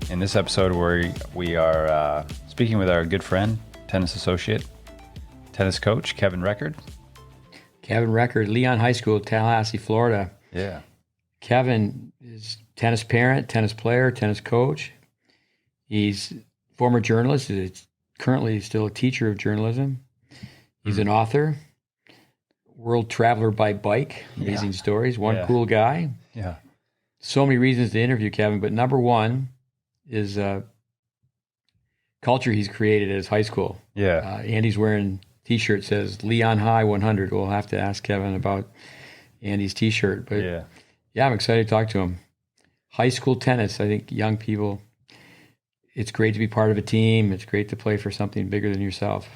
In this episode, we are speaking with our good friend, tennis associate, tennis coach, Kevin Record. Kevin Record, Leon High School, Tallahassee, Florida. Yeah. Kevin is tennis parent, tennis player, tennis coach. He's former journalist. He's currently still a teacher of journalism. He's an author, world traveler by bike, amazing stories, cool guy. Yeah. So many reasons to interview Kevin, but number one is culture he's created at his high school. Yeah. Andy's wearing t-shirt says Leon High 100. We'll have to ask Kevin about Andy's t-shirt, but yeah, I'm excited to talk to him. High school tennis, I think young people, it's great to be part of a team. It's great to play for something bigger than yourself.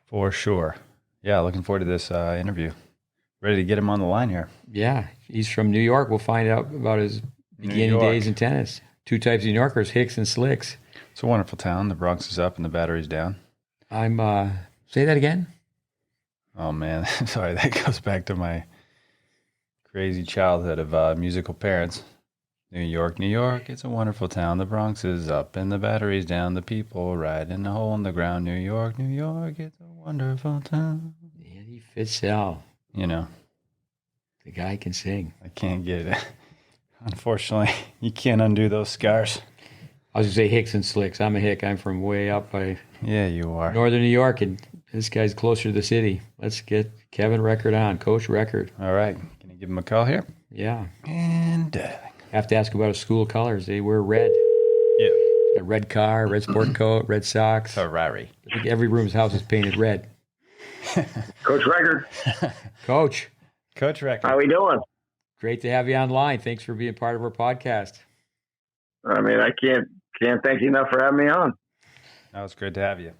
For sure. Yeah, looking forward to this interview. Ready to get him on the line here. Yeah, he's from New York. We'll find out about his beginning days in tennis. Two types of New Yorkers, Hicks and Slicks. It's a wonderful town. The Bronx is up and the Battery's down. Say that again? Oh, man. Sorry, that goes back to my crazy childhood of musical parents. New York, New York, it's a wonderful town. The Bronx is up and the Battery's down. The people ride in a hole in the ground. New York, New York, it's a wonderful town. Andy Fitzell. You know. The guy can sing. I can't get it. Unfortunately, you can't undo those scars. I was going to say Hicks and Slicks. I'm a Hick. I'm from way up by you are. Northern New York, and this guy's closer to the city. Let's get Kevin Record on, Coach Record. All right. Can you give him a call here? Yeah. And have to ask about his school colors. They wear red. Yeah. A red car, red sport coat, red socks. Ferrari. I think every room's house is painted red. Coach Record. Coach Record. How we doing? Great to have you online. Thanks for being part of our podcast. I mean, I can't thank you enough for having me on. No, it's great to have you.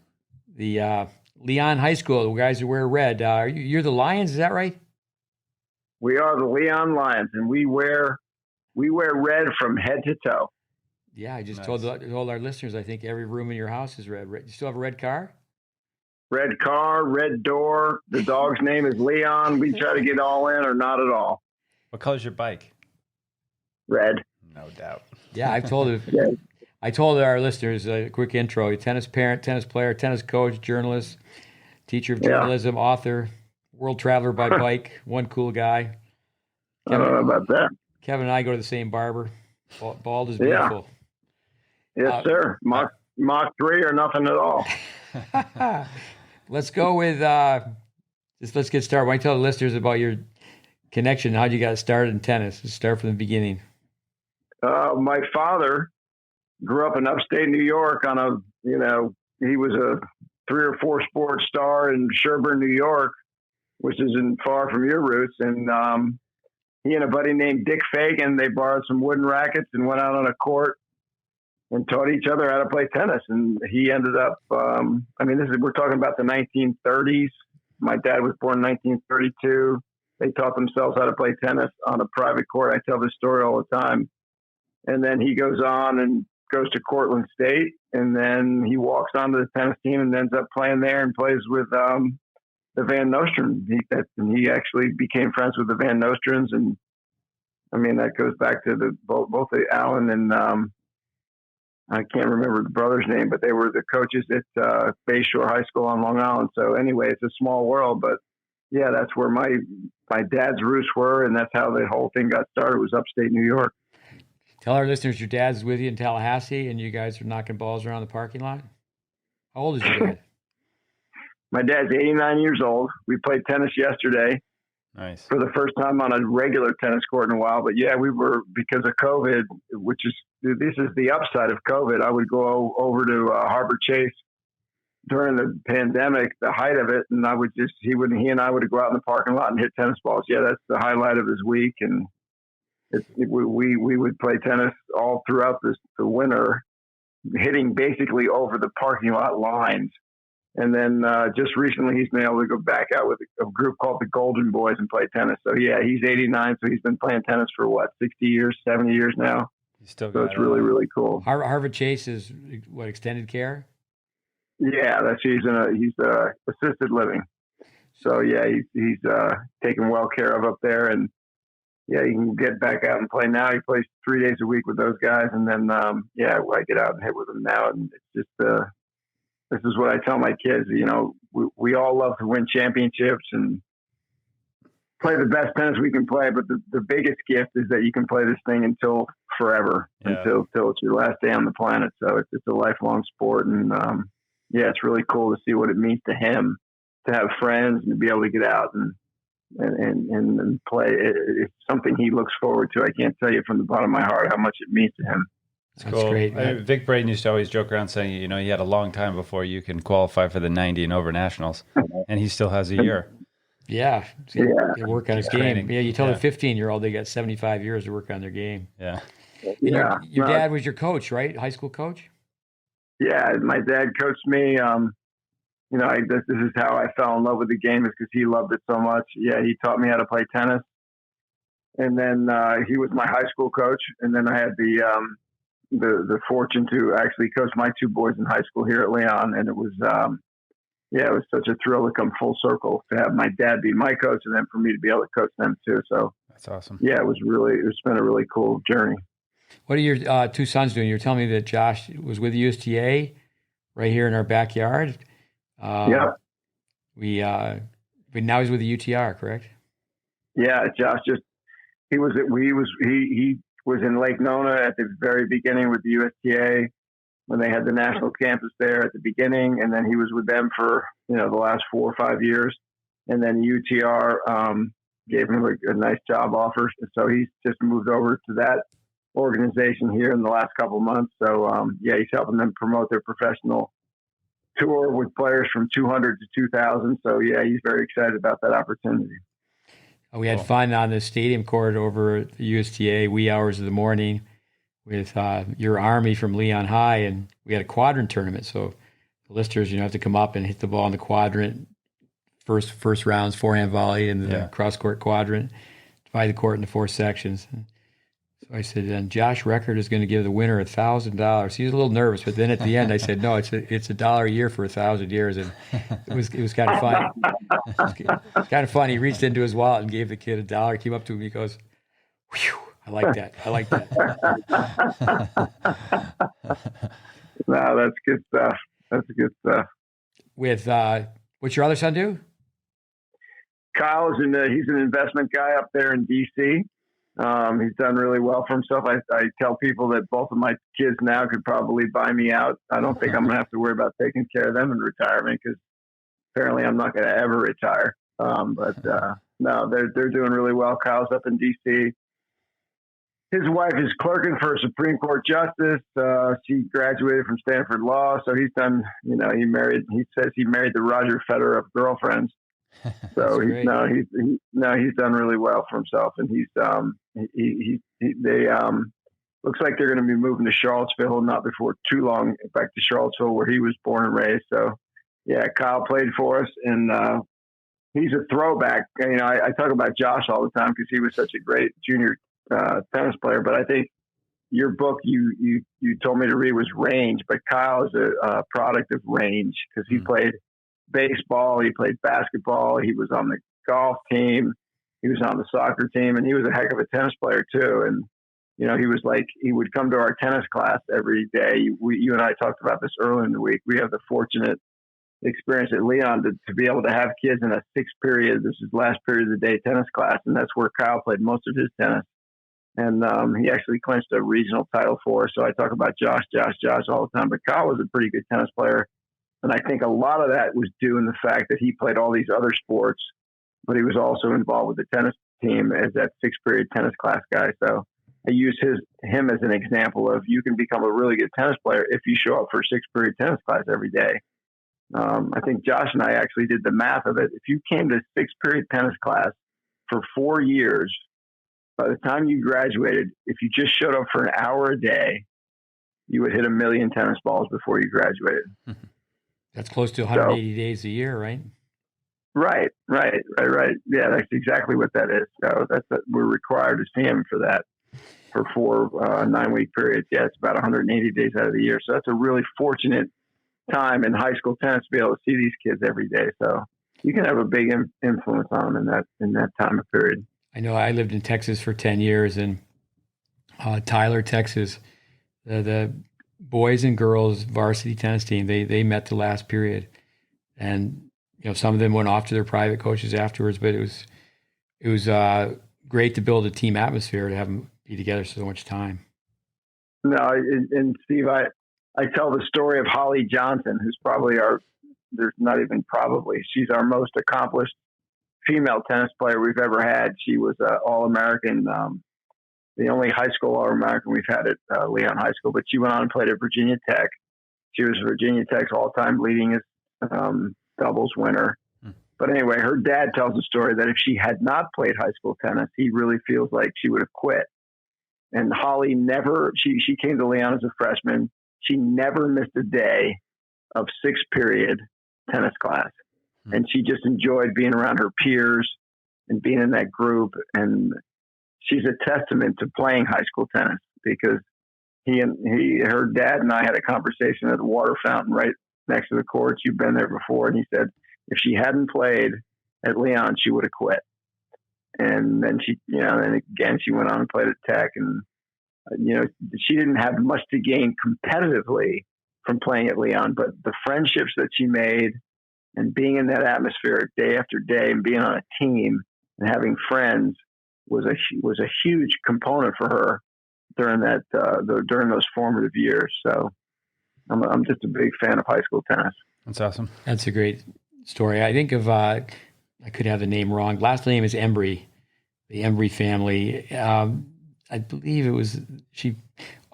The Leon High School, the guys who wear red. You're the Lions, is that right? We are the Leon Lions, and we wear red from head to toe. Yeah, I just told our listeners, I think every room in your house is red. You still have a red car? Red car, red door. The dog's name is Leon. We try to get all in or not at all. What color's your bike? Red. No doubt. Yeah, I told our listeners a quick intro. Tennis parent, tennis player, tennis coach, journalist, teacher of journalism, author, world traveler by bike, one cool guy. Kevin, I don't know about that. Kevin and I go to the same barber. Bald is beautiful. Yes, sir. Mach 3 or nothing at all. Let's go with let's get started. Why don't you tell the listeners about your connection, how you got started in tennis? Let's start from the beginning. My father grew up in upstate New York he was a 3 or 4 sports star in Sherburne, New York, which isn't far from your roots. And he and a buddy named Dick Fagan, they borrowed some wooden rackets and went out on a court and taught each other how to play tennis. And he ended up, we're talking about the 1930s. My dad was born in 1932. They taught themselves how to play tennis on a private court. I tell this story all the time. And then he goes on and goes to Cortland State. And then he walks onto the tennis team and ends up playing there and plays with the Van Nostrand. He actually became friends with the Van Nostrands. And I mean, that goes back to both Alan and I can't remember the brother's name, but they were the coaches at Bayshore High School on Long Island. So anyway, it's a small world, but yeah, that's where my dad's roots were. And that's how the whole thing got started, was upstate New York. Tell our listeners your dad's with you in Tallahassee and you guys are knocking balls around the parking lot. How old is your dad? My dad's 89 years old. We played tennis yesterday. Nice. For the first time on a regular tennis court in a while. But yeah, we were, because of COVID, this is the upside of COVID. I would go over to Harbor Chase during the pandemic, the height of it. And he and I would go out in the parking lot and hit tennis balls. Yeah, that's the highlight of his week. And we would play tennis all throughout the winter, hitting basically over the parking lot lines. And then just recently, he's been able to go back out with a group called the Golden Boys and play tennis. So, yeah, he's 89, so he's been playing tennis for, 60 years, 70 years now. So it's really, really cool. Harvard Chase is, extended care? Yeah, he's assisted living. So, yeah, he's taken well care of up there. And, yeah, you can get back out and play now. He plays 3 days a week with those guys. And then, yeah, I get out and hit with them now. And it's just, this is what I tell my kids, you know, we all love to win championships and play the best tennis we can play. But the biggest gift is that you can play this thing until forever, until it's your last day on the planet. So it's a lifelong sport. And, yeah, it's really cool to see what it means to him to have friends and to be able to get out and play. It's something he looks forward to. I can't tell you from the bottom of my heart how much it means to him. That's cool. Great. Vic Braden used to always joke around saying, you know, he had a long time before you can qualify for the 90 and over nationals, and he still has a year. Yeah. They work on his game. Yeah, you tell a 15-year-old they got 75 years to work on their game. Yeah. Your dad was your coach, right? High school coach? Yeah, my dad coached me. You know, this is how I fell in love with the game, is because he loved it so much. Yeah, he taught me how to play tennis. And then he was my high school coach. And then I had the fortune to actually coach my two boys in high school here at Leon. And it was, it was such a thrill to come full circle to have my dad be my coach and then for me to be able to coach them too. So that's awesome. Yeah, it's been a really cool journey. What are your two sons doing? You were telling me that Josh was with USTA right here in our backyard. Yeah. But now he's with the UTR, correct? Yeah, Josh he was in Lake Nona at the very beginning with the USTA when they had the national campus there at the beginning, and then he was with them for the last 4 or 5 years, and then UTR gave him a nice job offer, so he's just moved over to that organization here in the last couple of months. So he's helping them promote their professional tour with players from 200 to 2,000. So yeah, he's very excited about that opportunity. We had fun on the stadium court over at the USTA, wee hours of the morning, with your Army from Leon High, and we had a quadrant tournament. So the listeners, have to come up and hit the ball in the quadrant. First rounds, forehand volley, and the cross court quadrant. Divide the court into 4 sections. So I said, and Josh Record is going to give the winner $1,000. He was a little nervous, but then at the end I said, no, it's $1 a year for 1,000 years, and it was kind of fun. Kind of fun. He reached into his wallet and gave the kid $1. Came up to him, he goes, "Whew, I like that." No, that's good stuff. That's good stuff. With what's your other son do? Kyle he's an investment guy up there in DC. He's done really well for himself. I tell people that both of my kids now could probably buy me out. I don't think I'm going to have to worry about taking care of them in retirement, because apparently I'm not going to ever retire. No, they're doing really well. Kyle's up in DC. His wife is clerking for a Supreme Court justice. She graduated from Stanford Law. So he's done, he says he married the Roger Federer of girlfriends. So he's done really well for himself, and they looks like they're going to be moving to Charlottesville not before too long, back to Charlottesville where he was born and raised. So yeah, Kyle played for us, and he's a throwback. I talk about Josh all the time because he was such a great junior tennis player, but I think your book you told me to read was Range, but Kyle is a product of range, because he played baseball, he played basketball, he was on the golf team, he was on the soccer team, and he was a heck of a tennis player too. And he would come to our tennis class every day. You and I talked about this earlier in the week. We have the fortunate experience at Leon to be able to have kids in a 6-period, this is last period of the day, tennis class, and that's where Kyle played most of his tennis. And he actually clinched a regional title for us. So I talk about Josh all the time, but Kyle was a pretty good tennis player. And I think a lot of that was due in the fact that he played all these other sports, but he was also involved with the tennis team as that 6-period tennis class guy. So I use him as an example of, you can become a really good tennis player if you show up for a 6-period tennis class every day. I think Josh and I actually did the math of it. If you came to 6-period tennis class for 4 years, by the time you graduated, if you just showed up for an hour a day, you would hit 1 million tennis balls before you graduated. That's close to 180 days a year, right? Right. Yeah, that's exactly what that is. So we're required to see him for that, for 4 9-week periods. Yeah, it's about 180 days out of the year. So that's a really fortunate time in high school tennis to be able to see these kids every day. So you can have a big influence on them in that time of period. I know I lived in Texas for 10 years, and Tyler, Texas, the boys and girls varsity tennis team, they met the last period. And, some of them went off to their private coaches afterwards, but it was great to build a team atmosphere, to have them be together so much time. No, and Steve, I tell the story of Holly Johnson, who's probably there's not even probably, she's our most accomplished female tennis player we've ever had. She was an All-American, the only high school All-American we've had at Leon High School, but she went on and played at Virginia Tech. She was Virginia Tech's all-time leading doubles winner. But anyway, her dad tells a story that if she had not played high school tennis, he really feels like she would have quit. And Holly she came to Leon as a freshman. She never missed a day of 6th period tennis class. And she just enjoyed being around her peers and being in that group. And she's a testament to playing high school tennis, because her dad and I had a conversation at the water fountain right next to the courts. You've been there before. And he said, if she hadn't played at Leon, she would have quit. And then and again, she went on and played at Tech, and, she didn't have much to gain competitively from playing at Leon, but the friendships that she made and being in that atmosphere day after day and being on a team and having friends was a huge component for her during during those formative years. So I'm just a big fan of high school tennis. That's awesome. That's a great story. I think of, I could have the name wrong. Last name is Embry, the Embry family. I believe it was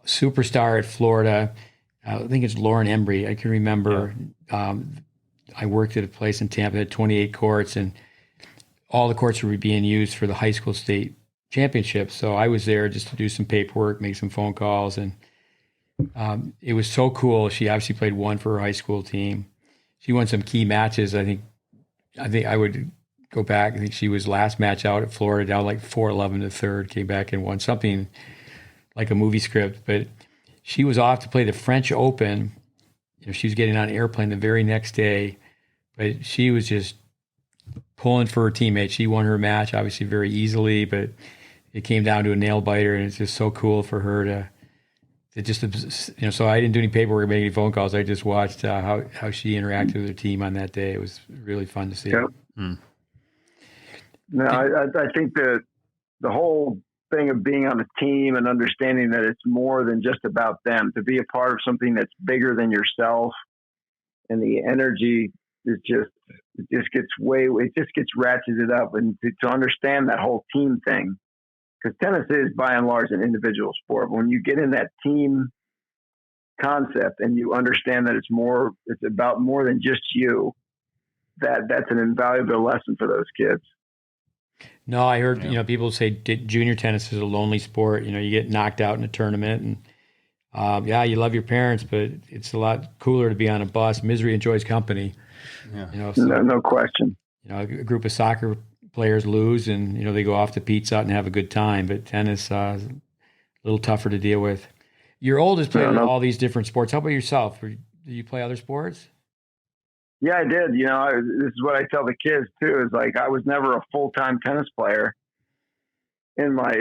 superstar at Florida. I think it's Lauren Embry. I can remember. Yeah. I worked at a place in Tampa, had 28 courts, and all the courts were being used for the high school state championships. So I was there just to do some paperwork, make some phone calls, and it was so cool. She obviously played one for her high school team. She won some key matches. I think I would go back. I think she was last match out at Florida, down like 4-11 to third, came back and won something like a movie script. But she was off to play the French Open. She was getting on an airplane the very next day, but she was just pulling for her teammate. She won her match, obviously very easily, but it came down to a nail biter, and it's just so cool for her to just, so I didn't do any paperwork, make any phone calls. I just watched how she interacted with her team on that day. It was really fun to see. Yep. No, I think that the whole thing of being on a team and understanding that it's more than just about them, to be a part of something that's bigger than yourself, and the energy is it just gets ratcheted up, and to understand that whole team thing, because tennis is by and large an individual sport. When you get in that team concept and you understand that it's about more than just you, that's an invaluable lesson for those kids. No, I heard, people say junior tennis is a lonely sport. You get knocked out in a tournament, and you love your parents, but it's a lot cooler to be on a bus. Misery enjoys company. Yeah. No question. A group of soccer players lose, and they go off to Pizza Hut and have a good time. But tennis is a little tougher to deal with. Your oldest played all these different sports. How about yourself? Do you play other sports? Yeah, I did. This is what I tell the kids too, is like, I was never a full-time tennis player. In my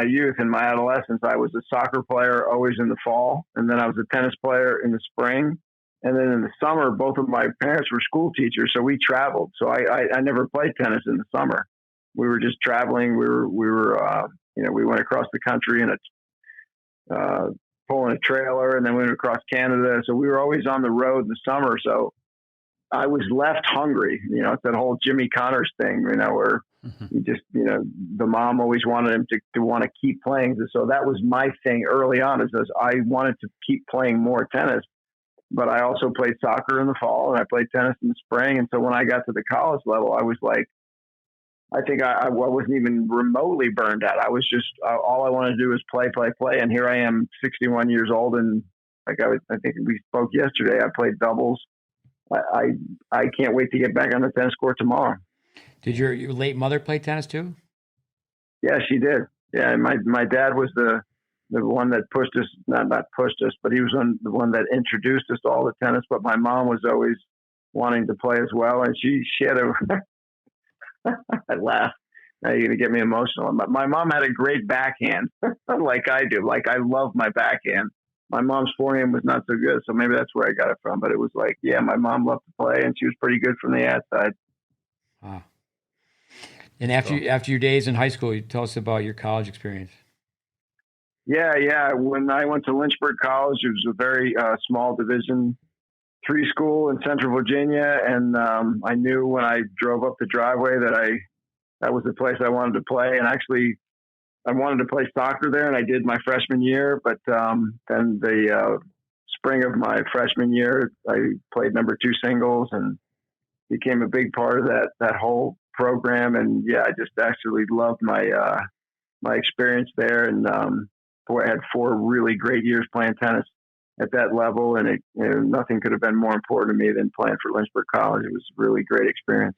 youth, in my adolescence, I was a soccer player always in the fall. And then I was a tennis player in the spring. And then in the summer, both of my parents were school teachers. So we traveled. So I never played tennis in the summer. We were just traveling. We went across the country in pulling a trailer, and then we went across Canada. So we were always on the road in the summer. So I was left hungry. It's that whole Jimmy Connors thing, where you just, the mom always wanted him to want to keep playing. So that was my thing early on, is I wanted to keep playing more tennis, but I also played soccer in the fall and I played tennis in the spring. And so when I got to the college level, I was like, I think I wasn't even remotely burned out. I was just, all I wanted to do was play. And here I am, 61 years old. And like I think we spoke yesterday, I played doubles. I can't wait to get back on the tennis court tomorrow. Did your late mother play tennis too? Yeah, she did. Yeah, my dad was the one that pushed us, not pushed us, but he was the one that introduced us to all the tennis. But my mom was always wanting to play as well, and she had a I laugh. Now you're going to get me emotional. My mom had a great backhand, like I do. Like I love my backhand. My mom's forehand was not so good, so maybe that's where I got it from. But it was like, yeah, my mom loved to play, and she was pretty good from the outside. Wow. And after your days in high school, you tell us about your college experience. Yeah. When I went to Lynchburg College, it was a very small Division III school in Central Virginia, and I knew when I drove up the driveway that was the place I wanted to play. And actually, I wanted to play soccer there, and I did my freshman year. But then the spring of my freshman year, I played number 2 singles and became a big part of that whole program. And yeah, I just actually loved my experience there. And boy, I had 4 really great years playing tennis at that level, and nothing could have been more important to me than playing for Lynchburg College. It was a really great experience.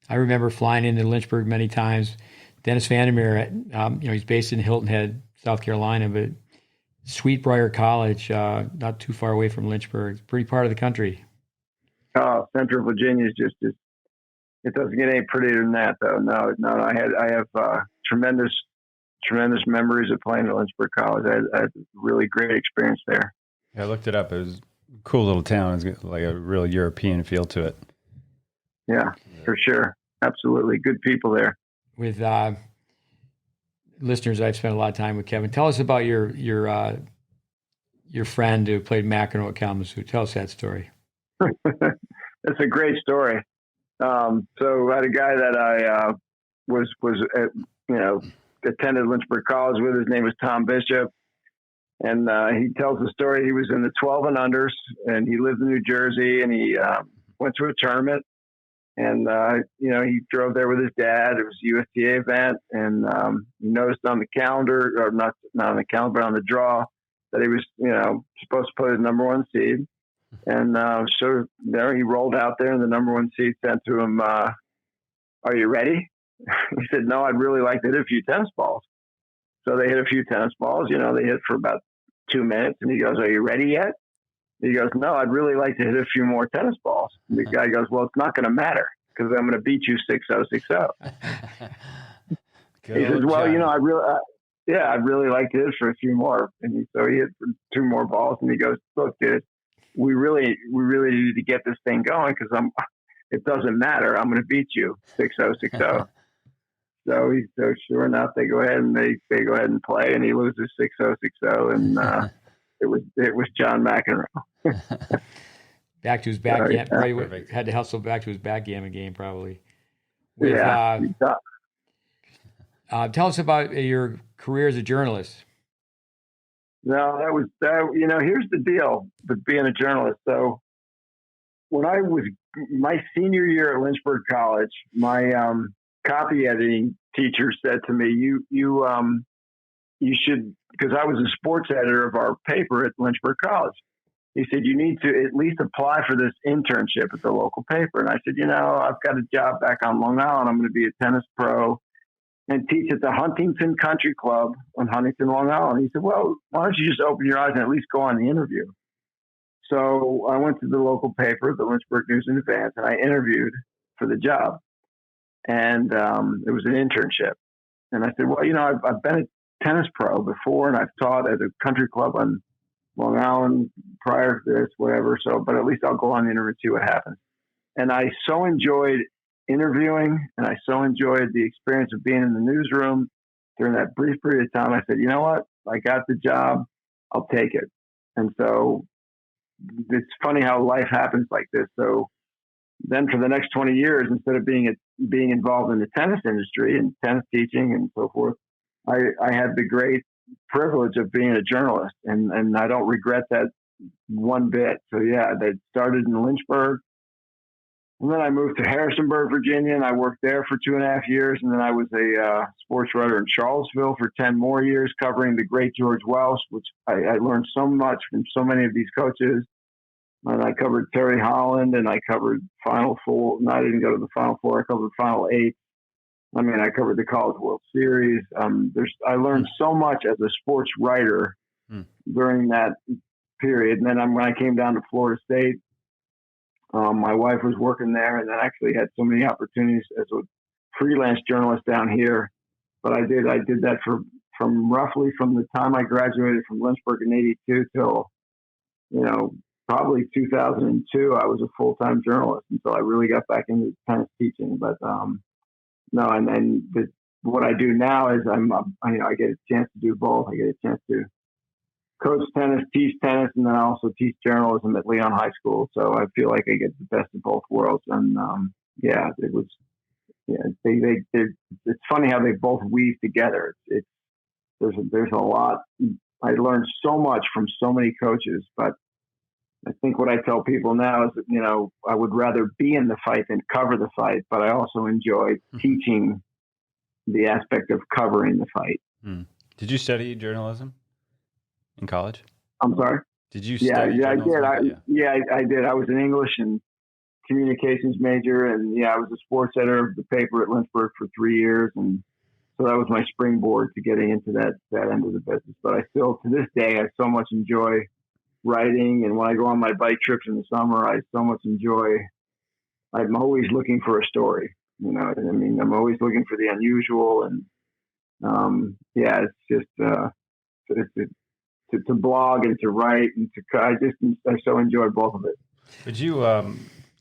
I remember flying into Lynchburg many times. Dennis Vandermeer, he's based in Hilton Head, South Carolina, but Sweetbriar College, not too far away from Lynchburg, pretty part of the country. Oh, Central Virginia is just it doesn't get any prettier than that, though. No. I have tremendous memories of playing at Lynchburg College. I had a really great experience there. Yeah, I looked it up. It was a cool little town. It's got like a real European feel to it. Yeah, for sure. Absolutely. Good people there. With listeners, I've spent a lot of time with Kevin. Tell us about your friend who played McEnroe at Kalamazoo. Tell us that story. It's a great story. So I had a guy that I was attended Lynchburg College with. His name was Tom Bishop. And he tells the story. He was in the 12 and unders, and he lived in New Jersey, and he went to a tournament. And, he drove there with his dad. It was a USTA event. And he noticed on the calendar, or not on the calendar, but on the draw, that he was, supposed to play the number 1 seed. And so there he rolled out there, and the number 1 seed said to him, "Are you ready?" He said, "No, I'd really like to hit a few tennis balls." So they hit a few tennis balls. They hit for about 2 minutes. And he goes, "Are you ready yet?" He goes, "No, I'd really like to hit a few more tennis balls." And the guy goes, "Well, it's not going to matter because I'm going to beat you 6-0, 6-0. He says, "Well, I'd really like to hit for a few more." And so he hit for 2 more balls. And he goes, "Look, dude, we really need to get this thing going because it doesn't matter. I'm going to beat you 6-0, 6-0. So sure enough, they go ahead and play, and he loses 6-0, 6-0, and it was John McEnroe. Back to his backgammon. Right, had to hustle back to his backgammon game, probably. Tell us about your career as a journalist. No, here's the deal with being a journalist. So when I was my senior year at Lynchburg College, my copy editing teacher said to me, you should, because I was a sports editor of our paper at Lynchburg College. He said, "You need to at least apply for this internship at the local paper." And I said, "I've got a job back on Long Island. I'm going to be a tennis pro and teach at the Huntington Country Club on Huntington, Long Island." He said, "Well, why don't you just open your eyes and at least go on the interview?" So I went to the local paper, the Lynchburg News and Advance, and I interviewed for the job. And it was an internship. And I said, "Well, I've been a tennis pro before, and I've taught at a country club on Long Island prior to this, whatever. So, but at least I'll go on the interview and see what happens." And I so enjoyed interviewing, and I so enjoyed the experience of being in the newsroom during that brief period of time. I said, "You know what? I got the job. I'll take it." And so it's funny how life happens like this. So then for the next 20 years, instead of being involved in the tennis industry and tennis teaching and so forth, I had the great privilege of being a journalist, and I don't regret that one bit. So yeah, that started in Lynchburg, and then I moved to Harrisonburg, Virginia, and I worked there for 2.5 years. And then I was a sports writer in Charlottesville for 10 more years, covering the great George Welsh, which I learned so much from so many of these coaches. And I covered Terry Holland, and I covered Final Four. No, I didn't go to the Final Four. I covered Final 8. I covered the College World Series. I learned so much as a sports writer during that period. And then when I came down to Florida State, my wife was working there, and then actually had so many opportunities as a freelance journalist down here, but I did that from roughly from the time I graduated from Lynchburg in '82 till, probably 2002. I was a full-time journalist until I really got back into tennis teaching. But no, what I do now is I get a chance to do both. I get a chance to coach tennis, teach tennis, and then I also teach journalism at Leon High School. So I feel like I get the best of both worlds. And it was, it's funny how they both weave together. There's a lot. I learned so much from so many coaches, but I think what I tell people now is that, I would rather be in the fight than cover the fight, but I also enjoy teaching the aspect of covering the fight. Did you study journalism in college? I'm sorry? Did you study journalism? I did. I did. I was an English and communications major, and I was a sports editor of the paper at Lynchburg for 3 years, and so that was my springboard to getting into that end of the business. But I still, to this day, I so much enjoy writing, and when I go on my bike trips in the summer, I so much enjoy. I'm always looking for a story. I'm always looking for the unusual, and it's just to blog and to write and I so enjoy both of it. Would you,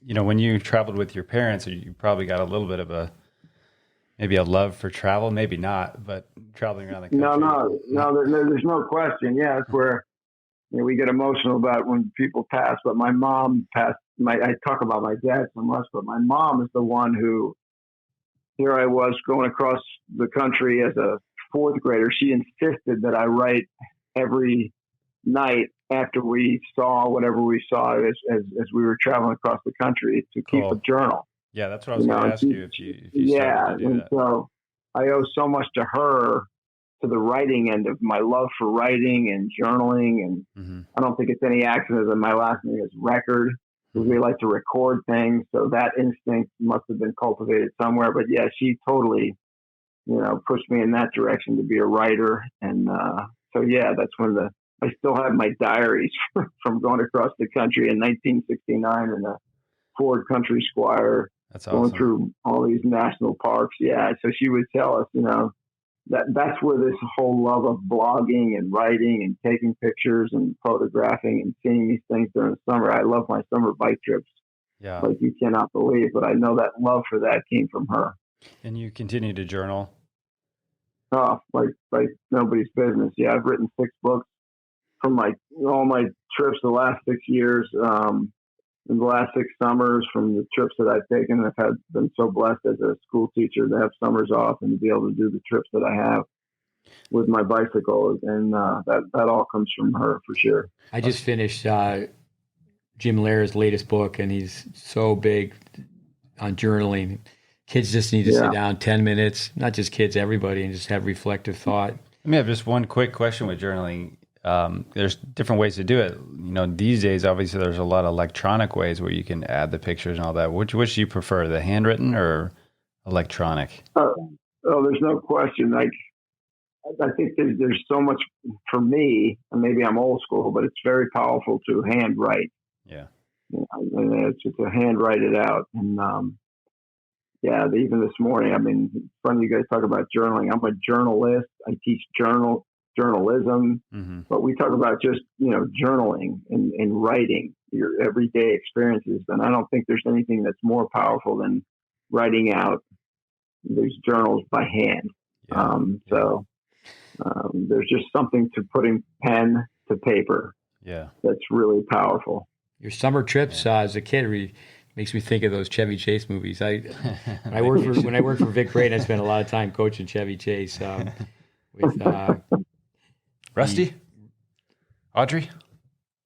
when you traveled with your parents, you probably got a little bit of maybe a love for travel, maybe not, but traveling around the country. No, there's no question. Yeah, that's where we get emotional about when people pass. But my mom passed. I talk about my dad so much, but my mom is the one who. Here I was going across the country as a fourth grader. She insisted that I write every night after we saw whatever we saw as we were traveling across the country to keep a journal. Yeah, that's what I was going to ask you if you started to do that. So I owe so much to her, to the writing end of my love for writing and journaling. And I don't think it's any accident that my last name is Record, because we like to record things. So that instinct must have been cultivated somewhere. But yeah, she totally, pushed me in that direction to be a writer. And that's I still have my diaries from going across the country in 1969 in a Ford Country Squire. That's awesome. Going through all these national parks. Yeah. So she would tell us, that's where this whole love of blogging and writing and taking pictures and photographing and seeing these things during the summer. I love my summer bike trips. Yeah. Like you cannot believe, but I know that love for that came from her. And you continue to journal? Oh, like nobody's business. Yeah. I've written 6 books from all my trips the last 6 years. In the last 6 summers from the trips that I've taken. I've been so blessed as a school teacher to have summers off and to be able to do the trips that I have with my bicycle. And that all comes from her for sure. I just finished Jim Lehrer's latest book, and he's so big on journaling. Kids just need to sit down 10 minutes, not just kids, everybody, and just have reflective thought. Let me have just one quick question with journaling. There's different ways to do it. These days, obviously, there's a lot of electronic ways where you can add the pictures and all that. Which do you prefer, the handwritten or electronic? There's no question. I think there's so much for me, and maybe I'm old school, but it's very powerful to handwrite. Yeah. It's just to handwrite it out. And even this morning, it's funny you guys talk about journaling. I'm a journalist. I teach journalism, but we talk about just, journaling and writing your everyday experiences. And I don't think there's anything that's more powerful than writing out these journals by hand. There's just something to putting pen to paper. Yeah. That's really powerful. Your summer trips as a kid makes me think of those Chevy Chase movies. When I worked for Vic Braden, I spent a lot of time coaching Chevy Chase with Rusty? Audrey?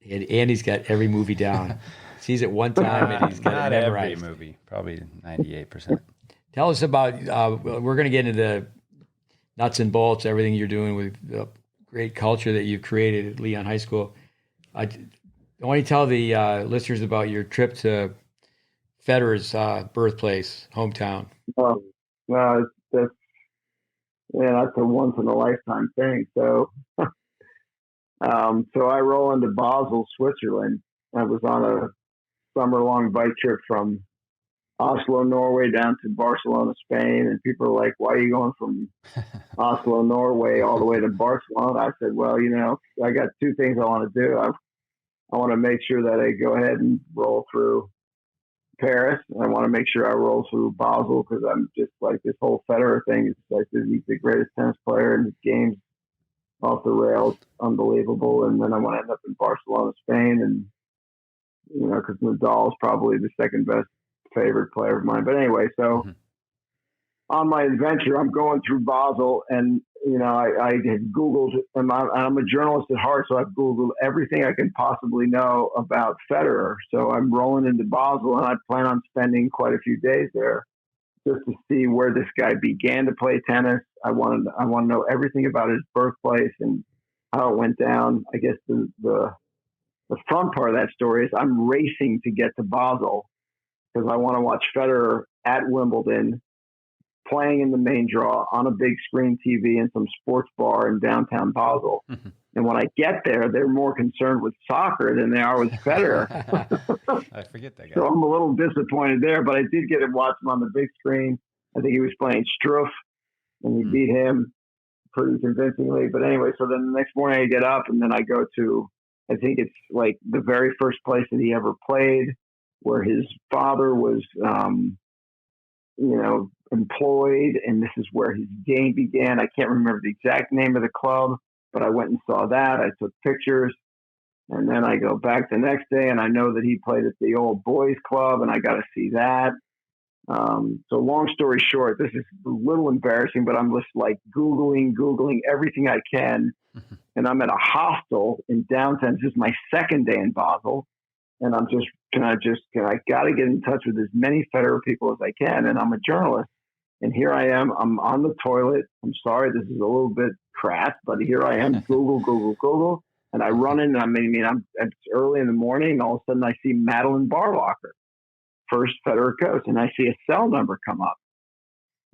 And Andy's got every movie down. Sees it one time and he's got it memorized. Not every movie, probably 98%. Tell us about, we're going to get into the nuts and bolts, everything you're doing with the great culture that you've created at Leon High School. I want to tell the listeners about your trip to Federer's birthplace, hometown. Oh, well, that's a once in a lifetime thing. So, so I roll into Basel, Switzerland. I was on a summer long bike trip from Oslo, Norway, down to Barcelona, Spain. And people are like, why are you going from Oslo, Norway, all the way to Barcelona? I said, well, I got two things I want to do. I want to make sure that I go ahead and roll through Paris. I want to make sure I roll through Basel because I'm just like this whole Federer thing. It's like he's the greatest tennis player and his game's off the rails, unbelievable. And then I want to end up in Barcelona, Spain, and because Nadal is probably the second best favorite player of mine. But anyway, so on my adventure, I'm going through Basel, and I had Googled, and I'm a journalist at heart, so I've Googled everything I can possibly know about Federer. So I'm rolling into Basel, and I plan on spending quite a few days there just to see where this guy began to play tennis. I want to know everything about his birthplace and how it went down. I guess the fun part of that story is I'm racing to get to Basel because I want to watch Federer at Wimbledon playing in the main draw on a big screen TV in some sports bar in downtown Basel. And when I get there, they're more concerned with soccer than they are with Federer. I forget that guy. So I'm a little disappointed there, but I did get to watch him on the big screen. I think he was playing Struff, and he beat him pretty convincingly. But anyway, so then the next morning I get up, and then I go to, I think it's like the very first place that he ever played, where his father was, employed, and this is where his game began. I can't remember the exact name of the club, but I went and saw that. I took pictures, and then I go back the next day, and I know that he played at the old boys club, and I got to see that. So long story short, this is a little embarrassing, but I'm just like Googling everything I can. And I'm at a hostel in downtown. This is my second day in Basel. And I got to get in touch with as many Federer people as I can. And I'm a journalist. And here I am. I'm on the toilet. I'm sorry, this is a little bit crass, but here I am. Google. And I run in, and it's early in the morning. And all of a sudden I see Madeline Barlocker, first Federer coach. And I see a cell number come up.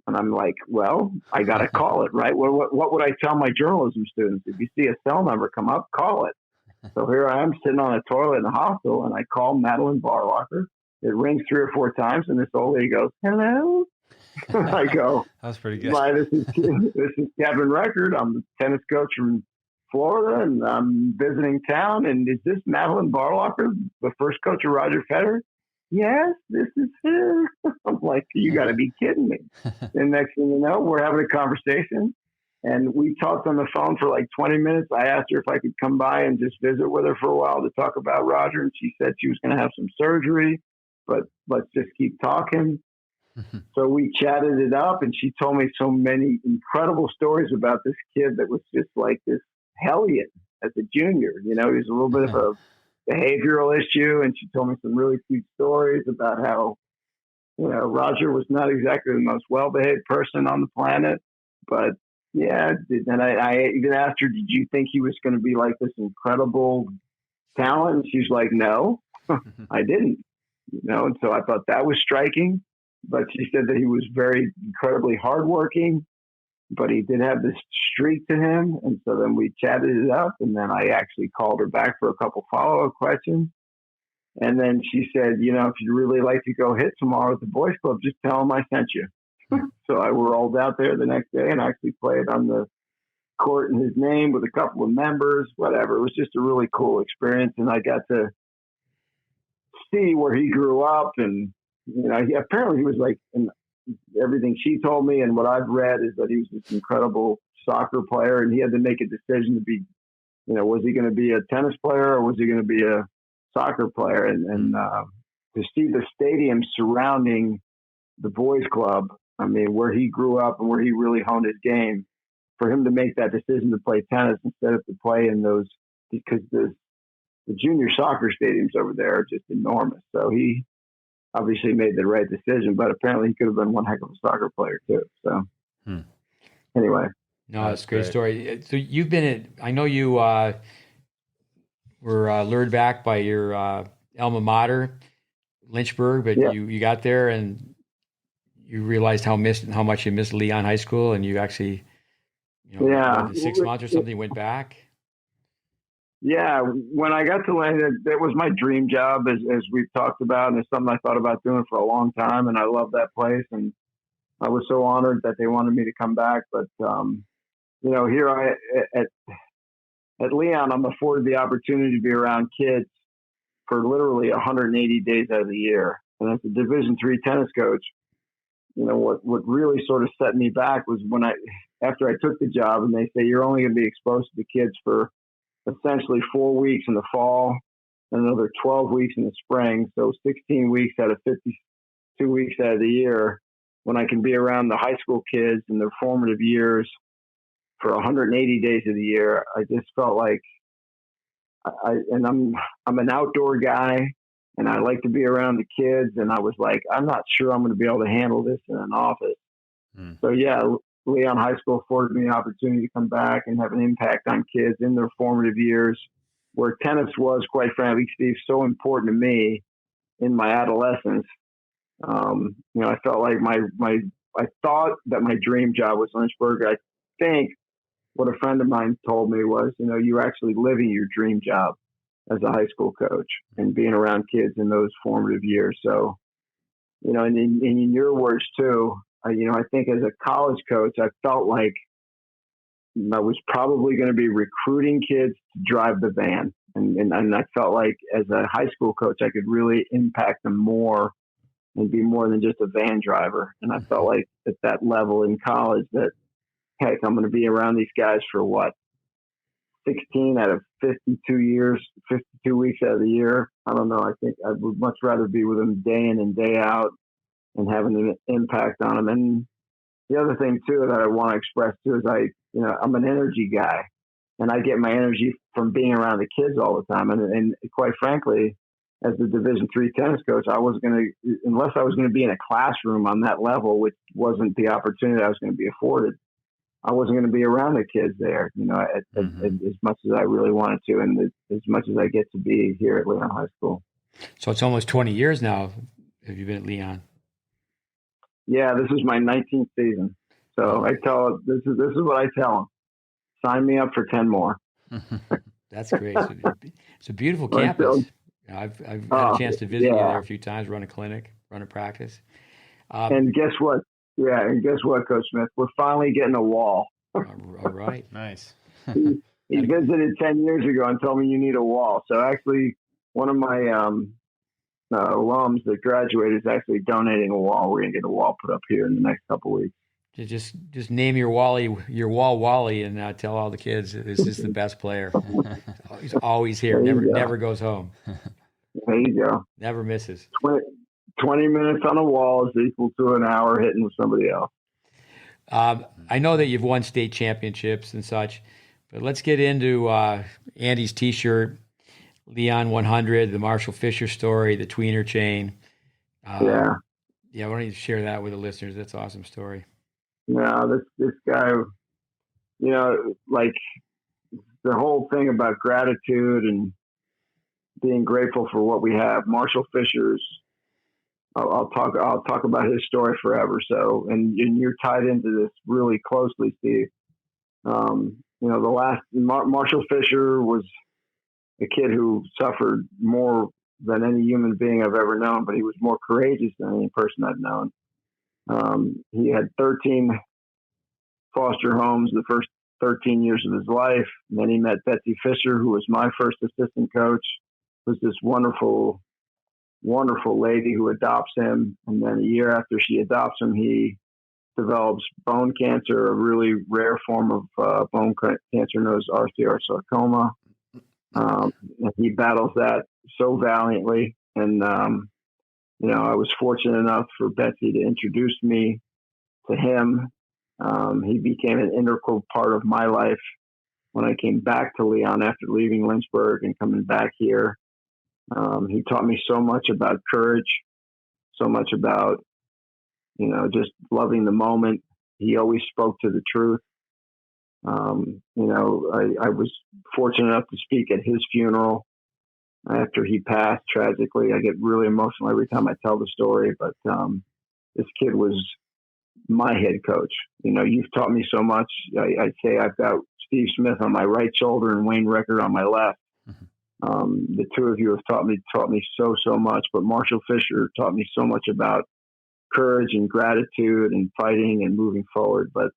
And I'm like, well, I got to call it, right? What would I tell my journalism students? If you see a cell number come up, call it. So here I am sitting on a toilet in the hospital, and I call Madeline Barlocker. It rings 3 or 4 times, and this old lady goes, hello. I go, that was pretty good. Hi, this is Kevin Record. I'm the tennis coach from Florida, and I'm visiting town. And is this Madeline Barlocker, the first coach of Roger Federer? Yes, this is her. I'm like, you got to be kidding me. And next thing you know, we're having a conversation. And we talked on the phone for like 20 minutes. I asked her if I could come by and just visit with her for a while to talk about Roger. And she said she was going to have some surgery, but let's just keep talking. So we chatted it up, and she told me so many incredible stories about this kid that was just like this hellion as a junior. He was a little bit of a behavioral issue. And she told me some really cute stories about how, Roger was not exactly the most well-behaved person on the planet, but yeah. And I even asked her, did you think he was going to be like this incredible talent? And she's like, no, I didn't, and so I thought that was striking. But she said that he was very incredibly hardworking, but he did have this streak to him. And so then we chatted it up, and then I actually called her back for a couple follow-up questions. And then she said, if you'd really like to go hit tomorrow at the boys club, just tell them I sent you. So I rolled out there the next day and actually played on the court in his name with a couple of members, whatever. It was just a really cool experience. And I got to see where he grew up. And, apparently he was like, and everything she told me and what I've read is that he was this incredible soccer player. And he had to make a decision to be, was he going to be a tennis player or was he going to be a soccer player? And to see the stadium surrounding the boys club, where he grew up and where he really honed his game, for him to make that decision to play tennis instead of to play in those, because the junior soccer stadiums over there are just enormous. So he obviously made the right decision, but apparently he could have been one heck of a soccer player too. So anyway. No, that's a great story. So you've been I know you were lured back by your alma mater, Lynchburg, but you got there and you realized how much you missed Leon High School, and you actually, 6 months or something, went back. Yeah, when I got to land, that was my dream job, as we've talked about, and it's something I thought about doing for a long time. And I love that place, and I was so honored that they wanted me to come back. But here at Leon, I'm afforded the opportunity to be around kids for literally 180 days out of the year. And as a Division III tennis coach, what really sort of set me back was after I took the job, and they say you're only going to be exposed to the kids for essentially 4 weeks in the fall and another 12 weeks in the spring. So 16 weeks out of 52 weeks out of the year, when I can be around the high school kids in their formative years for 180 days of the year, I just felt like I'm an outdoor guy, and I like to be around the kids. And I was like, I'm not sure I'm going to be able to handle this in an office. So yeah, Leon High School afforded me the opportunity to come back and have an impact on kids in their formative years, where tennis was, quite frankly, Steve, so important to me in my adolescence. I felt like I thought that my dream job was Lynchburg. I think what a friend of mine told me was, you're actually living your dream job as a high school coach and being around kids in those formative years. So, and in your words too, I think as a college coach, I felt like I was probably going to be recruiting kids to drive the van. And I felt like as a high school coach, I could really impact them more and be more than just a van driver. And I felt like at that level in college that, heck, I'm going to be around these guys for 16 out of 52 weeks out of the year. I don't know. I think I would much rather be with them day in and day out and having an impact on them. And the other thing too that I want to express too is I'm an energy guy, and I get my energy from being around the kids all the time. And quite frankly, as the Division III tennis coach, unless I was going to be in a classroom on that level, which wasn't the opportunity I was going to be afforded, I wasn't going to be around the kids there, as much as I really wanted to, and as much as I get to be here at Leon High School. So it's almost 20 years now. Have you been at Leon? Yeah, this is my 19th season. So this is what I tell them: sign me up for 10 more. That's great. It's a beautiful campus. I've had a chance to visit you there a few times, run a clinic, run a practice. And guess what? Yeah, and guess what, Coach Smith? We're finally getting a wall. All right. Nice. He visited 10 years ago and told me you need a wall. So actually, one of my alums that graduated is actually donating a wall. We're going to get a wall put up here in the next couple of weeks. Just name your wall Wally, and tell all the kids this is the best player. He's always here, never goes home. There you go. Never misses. 20 minutes on a wall is equal to an hour hitting with somebody else. I know that you've won state championships and such, but let's get into Andy's T-shirt, Leon 100, the Marshall Fisher story, the Tweener chain. Yeah. Why don't you share that with the listeners? That's an awesome story. This guy, like the whole thing about gratitude and being grateful for what we have. Marshall Fisher's, I'll talk about his story forever. So, and you're tied into this really closely, Steve. Marshall Fisher was a kid who suffered more than any human being I've ever known, but he was more courageous than any person I've known. He had 13 foster homes the first 13 years of his life. And then he met Betsy Fisher, who was my first assistant coach, who's this wonderful, wonderful lady who adopts him. And then a year after she adopts him, he develops bone cancer, a really rare form of bone cancer known as osteosarcoma. And he battles that so valiantly. And, I was fortunate enough for Betsy to introduce me to him. He became an integral part of my life when I came back to Leon after leaving Lynchburg and coming back here. He taught me so much about courage, so much about, just loving the moment. He always spoke to the truth. I was fortunate enough to speak at his funeral after he passed tragically. I get really emotional every time I tell the story, but this kid was my head coach. You've taught me so much. I'd say I've got Steve Smith on my right shoulder and Wayne Record on my left. The two of you have taught me so much, but Marshall Fisher taught me so much about courage and gratitude and fighting and moving forward. But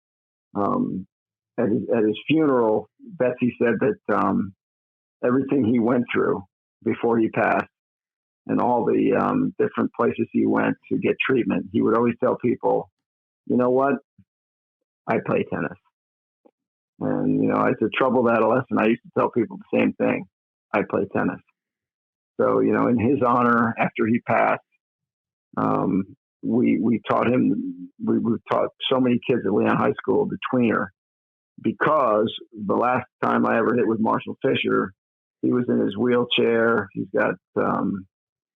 at his funeral, Betsy said that everything he went through before he passed and all the different places he went to get treatment, he would always tell people, you know what? I play tennis. And, as a troubled adolescent, I used to tell people the same thing. I play tennis. So, in his honor, after he passed, we taught him, we taught so many kids at Leon High School, the Tweener, because the last time I ever hit with Marshall Fisher, he was in his wheelchair. He's got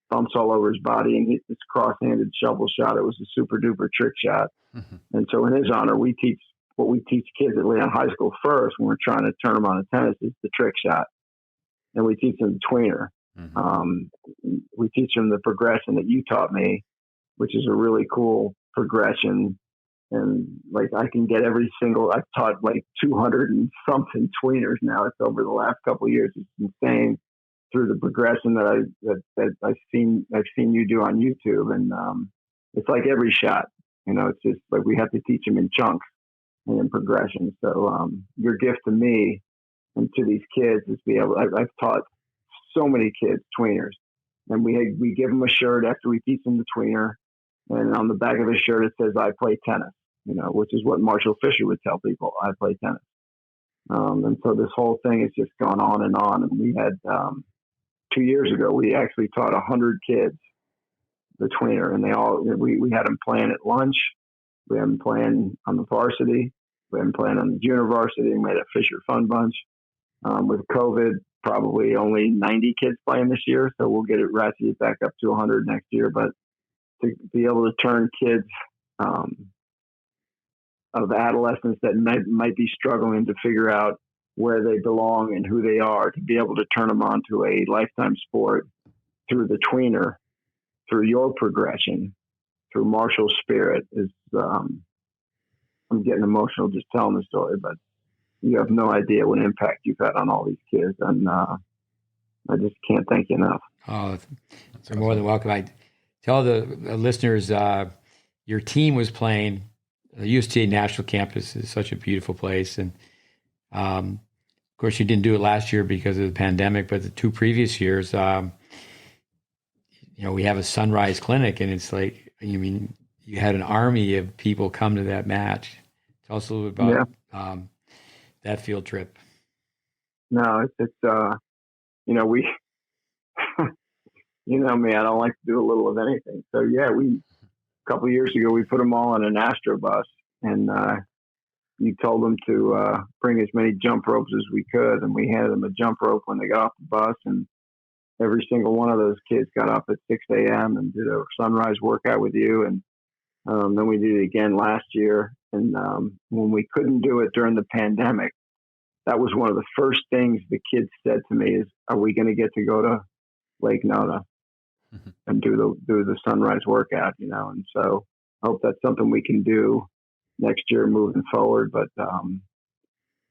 bumps all over his body, and hit this cross-handed shovel shot. It was a super duper trick shot. And so in his honor, we teach kids at Leon High School first when we're trying to turn them on to tennis is the trick shot. And we teach them the Tweener. We teach them the progression that you taught me, which is a really cool progression. And like I can get I've taught like 200 and something Tweeners now. It's over the last couple of years. It's insane through the progression that I've seen you do on YouTube. And it's like every shot, it's just like we have to teach them in chunks and in progression. So your gift to me and to these kids is I've taught so many kids Tweeners, and we give them a shirt after we teach them the Tweener, and on the back of the shirt it says I play tennis, which is what Marshall Fisher would tell people, I play tennis. And so this whole thing has just gone on. And we had 2 years ago we actually taught 100 kids the Tweener, and we had them playing at lunch, we had them playing on the varsity, we had them playing on the junior varsity, and we had a Fisher Fun Bunch. With COVID, probably only 90 kids playing this year, so we'll get it ratcheted back up to 100 next year. But to be able to turn kids of adolescents that might be struggling to figure out where they belong and who they are, to be able to turn them on to a lifetime sport through the Tweener, through your progression, through Marshall's spirit is, I'm getting emotional just telling the story, but you have no idea what impact you've had on all these kids. And I just can't thank you enough. Oh, you're more than welcome. I tell the listeners, your team was playing. The USTA National Campus is such a beautiful place. And of course, you didn't do it last year because of the pandemic, but the 2 previous years, we have a sunrise clinic, and it's like, you had an army of people come to that match. Tell us a little bit about that field trip. No, it's we, me, I don't like to do a little of anything. So yeah, a couple of years ago, we put them all on an Astro bus, and you told them to bring as many jump ropes as we could, and we handed them a jump rope when they got off the bus, and every single one of those kids got up at 6 a.m. and did a sunrise workout with you. And then we did it again last year. And when we couldn't do it during the pandemic, that was one of the first things the kids said to me is, are we going to get to go to Lake Nona and do the sunrise workout, And so I hope that's something we can do next year moving forward. But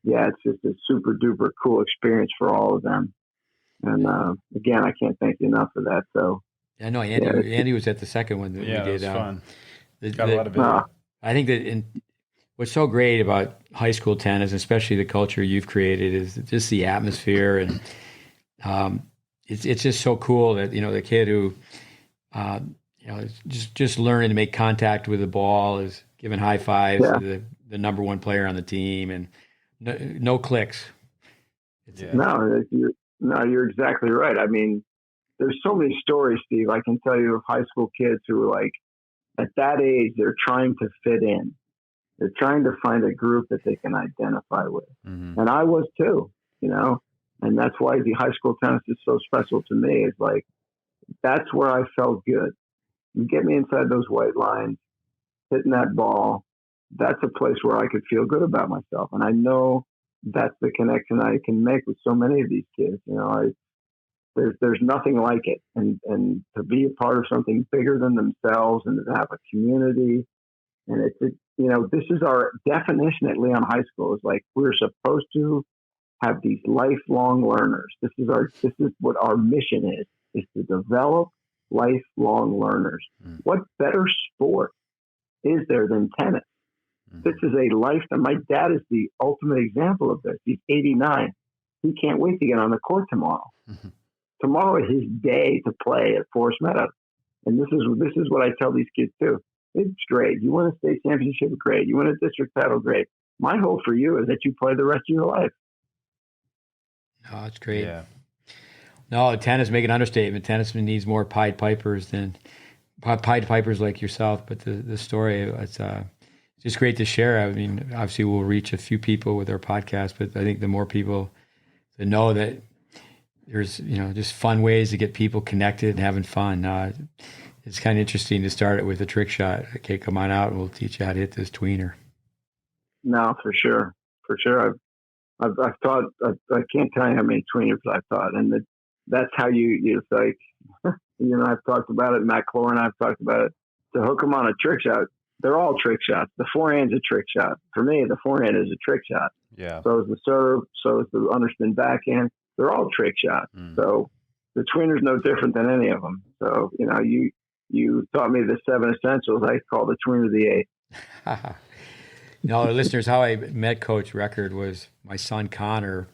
it's just a super duper cool experience for all of them. And again, I can't thank you enough for that. So I know Andy was at the second one that we did. It was fun. Got a lot of video. I think that what's so great about high school tennis, especially the culture you've created, is just the atmosphere, and it's just so cool that the kid who is just learning to make contact with the ball is giving high fives to the number one player on the team, and no clicks. No, you're exactly right. I mean, there's so many stories, Steve. I can tell you of high school kids who are like, at that age, they're trying to fit in. They're trying to find a group that they can identify with. Mm-hmm. And I was too, and that's why the high school tennis is so special to me. It's like, that's where I felt good. You get me inside those white lines, hitting that ball. That's a place where I could feel good about myself. And I know that's the connection I can make with so many of these kids. There's nothing like it. And to be a part of something bigger than themselves and to have a community. And this is our definition at Leon High School. Is like, we're supposed to have these lifelong learners. This is what our mission is to develop lifelong learners. What better sport is there than tennis? This is a lifetime. My dad is the ultimate example of this. He's 89. He can't wait to get on the court tomorrow. Tomorrow is his day to play at Forest Meadows. And this is what I tell these kids too. It's great. You win a state championship, great. You win a district title, great. My hope for you is that you play the rest of your life. Oh, that's great. Yeah. No, tennis, make an understatement. Tennis needs more Pied Pipers like yourself. But the story, it's just great to share. I mean, obviously we'll reach a few people with our podcast, but I think the more people that know that there's, just fun ways to get people connected and having fun. It's kind of interesting to start it with a trick shot. Okay, come on out and we'll teach you how to hit this tweener. No, for sure. I've taught, I can't tell you how many tweeners I've taught. And that's how it's like, I've talked about it. McEnroe and I've talked about it. To hook them on a trick shot, they're all trick shots. The forehand's a trick shot. For me, the forehand is a trick shot. Yeah. So is the serve. So is the underspin backhand. They're all trick shots. So the tweener's no different than any of them. So, you taught me the 7 essentials. I call the tweener the 8. No, listeners, how I met Coach Record was my son Connor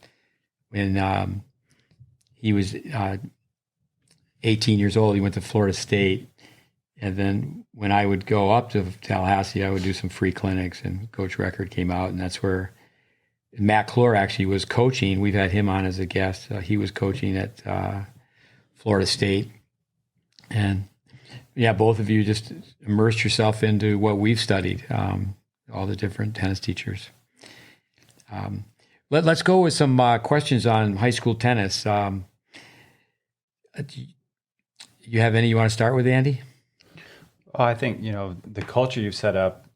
when he was 18 years old. He went to Florida State. And then when I would go up to Tallahassee, I would do some free clinics, and Coach Record came out, and that's where Matt Clore actually was coaching. We've had him on as a guest. He was coaching at Florida State. And yeah, both of you just immersed yourself into what we've studied, all the different tennis teachers. Let's go with some questions on high school tennis. You have any you want to start with, Andy? Well, I think, the culture you've set up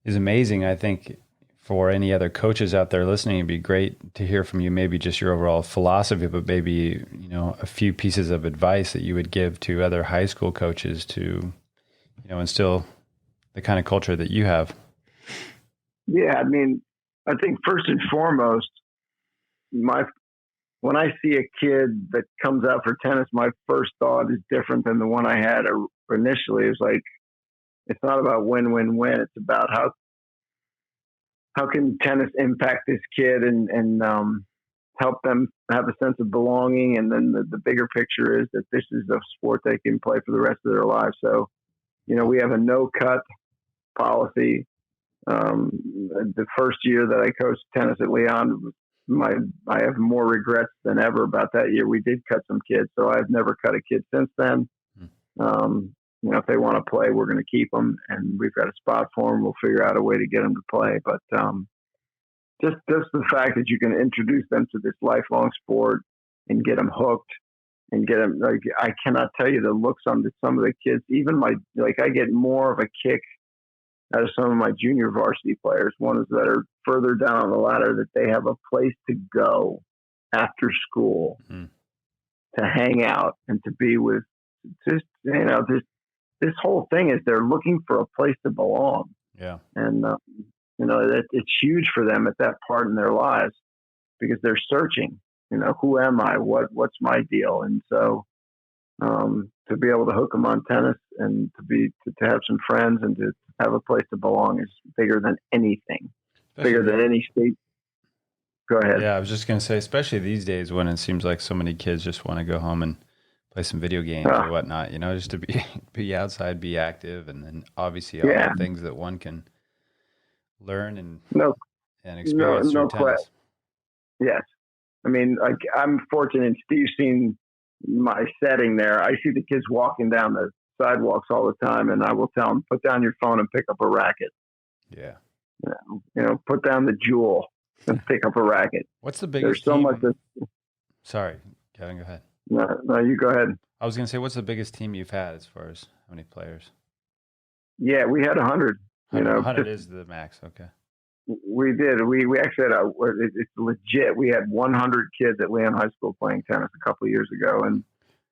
is amazing. I think for any other coaches out there listening, it'd be great to hear from you, maybe just your overall philosophy, but maybe, a few pieces of advice that you would give to other high school coaches to, instill the kind of culture that you have. Yeah. I mean, I think first and foremost, when I see a kid that comes out for tennis, my first thought is different than the one I had initially. It's like, it's not about win, win, win. It's about how can tennis impact this kid and help them have a sense of belonging. And then the bigger picture is that this is a sport they can play for the rest of their lives. So, we have a no cut policy. The first year that I coached tennis at Leon, I have more regrets than ever about that year. We did cut some kids, so I've never cut a kid since then. If they want to play, we're going to keep them, and we've got a spot for them. We'll figure out a way to get them to play. But just the fact that you can introduce them to this lifelong sport and get them hooked and get them, like, I cannot tell you the looks on some of the kids. Even I get more of a kick out of some of my junior varsity players, ones that are further down on the ladder, that they have a place to go after school to hang out and to be with. Just, this whole thing is they're looking for a place to belong. Yeah. And, it's huge for them at that part in their lives because they're searching, who am I? What's my deal? And so, to be able to hook them on tennis and to have some friends and to have a place to belong is bigger than anything, bigger than any state. Go ahead. Yeah, I was just going to say, especially these days when it seems like so many kids just want to go home and play some video games or whatnot, just to be outside, be active, and then obviously all the things that one can learn and experience through tennis. Yes. I mean, I'm fortunate. Steve's seen my setting there. I see the kids walking down the sidewalks all the time, and I will tell them, put down your phone and pick up a racket. Yeah. Put down the jewel and pick up a racket. What's the biggest team? Sorry, Kevin, go ahead. No, you go ahead. I was going to say, what's the biggest team you've had as far as how many players? Yeah, we had 100. 100 is the max. Okay. We did. We actually had it's legit. We had 100 kids at Leon High School playing tennis a couple of years ago, and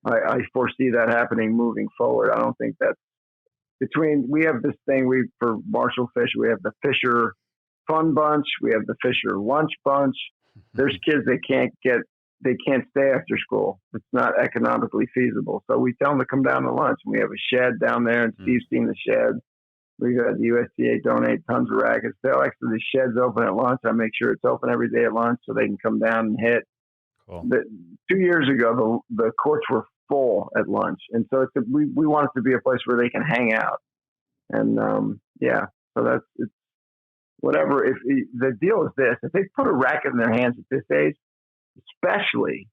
I foresee that happening moving forward. I don't think that's we have this thing for Marshall Fish. We have the Fisher Fun Bunch. We have the Fisher Lunch Bunch. There's kids they can't stay after school. It's not economically feasible. So we tell them to come down to lunch. And we have a shed down there, and Steve's seen the shed. We got the USTA donate tons of rackets. They'll actually, the shed's open at lunch. I make sure it's open every day at lunch so they can come down and hit. Cool. 2 years ago, the courts were full at lunch. And so we want it to be a place where they can hang out. And so it's whatever. If the deal is this, if they put a racket in their hands at this age, especially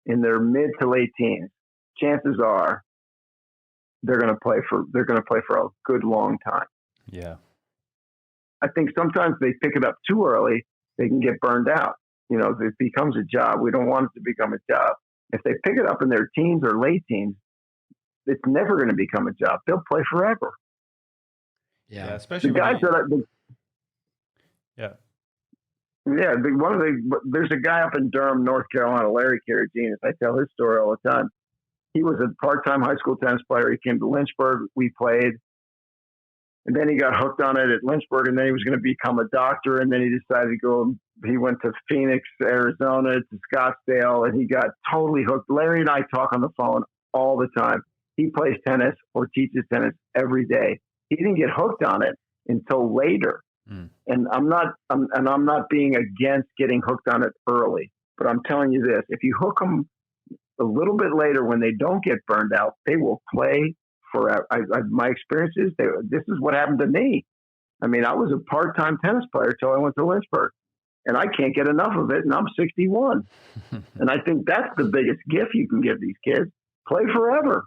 in their mid to late teens, chances are they're going to play for a good long time. Yeah. I think sometimes they pick it up too early, they can get burned out. It becomes a job. We don't want it to become a job. If they pick it up in their teens or late teens, it's never going to become a job. They'll play forever. Yeah, especially the guys there's a guy up in Durham, North Carolina, Larry Carrageenis. I tell his story all the time. He was a part-time high school tennis player. He came to Lynchburg. We played. And then he got hooked on it at Lynchburg, and then he was going to become a doctor. And then he decided to go. He went to Phoenix, Arizona, to Scottsdale, and he got totally hooked. Larry and I talk on the phone all the time. He plays tennis or teaches tennis every day. He didn't get hooked on it until later. And I'm not being against getting hooked on it early, but I'm telling you this: if you hook them a little bit later when they don't get burned out, they will play forever. My experience is this is what happened to me. I mean, I was a part-time tennis player till I went to Lynchburg, and I can't get enough of it, and I'm 61. And I think that's the biggest gift you can give these kids: play forever.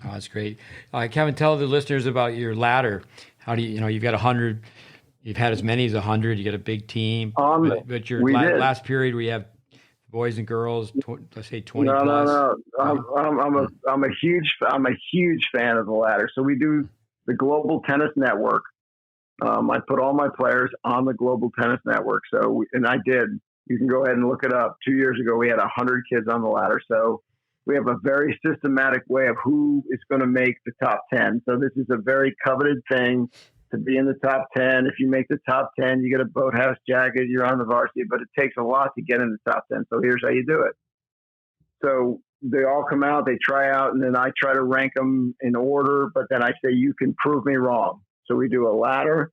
Oh, that's great. Kevin, tell the listeners about your ladder. How do you've got 100, you've had as many as 100, you got a big team, but your last period we have boys and girls, let's say 20 plus. No. I'm a huge fan of the ladder. So we do the Global Tennis Network. I put all my players on the Global Tennis Network. And I did. You can go ahead and look it up. 2 years ago, we had 100 kids on the ladder. So we have a very systematic way of who is going to make the top 10. So this is a very coveted thing to be in the top 10. If you make the top 10, you get a boathouse jacket, you're on the varsity, but it takes a lot to get in the top 10. So here's how you do it. So they all come out, they try out, and then I try to rank them in order, but then I say, you can prove me wrong. So we do a ladder.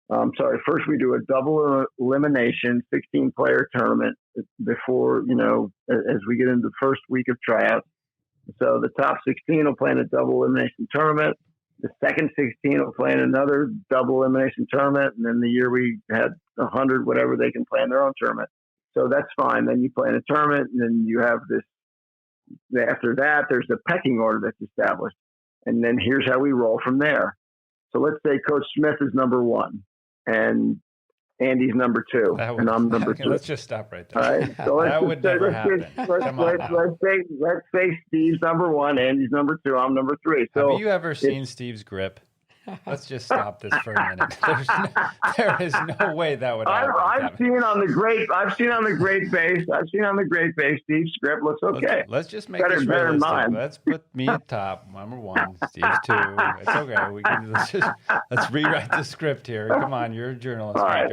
First we do a double elimination 16-player tournament before, as we get into the first week of tryouts. So the top 16 will play in a double elimination tournament. The second 16 will play in another double elimination tournament. And then the year we had 100, whatever, they can play in their own tournament. So that's fine. Then you play in a tournament, and then you have this. After that, there's the pecking order that's established. And then here's how we roll from there. So let's say Coach Smith is number 1 and Andy's number 2, and I'm number 2. Let's just stop right there. All right. So that would never happen. Let's say Steve's number 1, Andy's number 2, I'm number 3. So have you ever seen Steve's grip? Let's just stop this for a minute. There is no way that would happen. I've seen on the GreatBase Steve's grip looks okay. Let's just make this realistic. Let's put me at top, number 1, Steve's 2. It's okay. Let's rewrite the script here. Come on, you're a journalist. All right.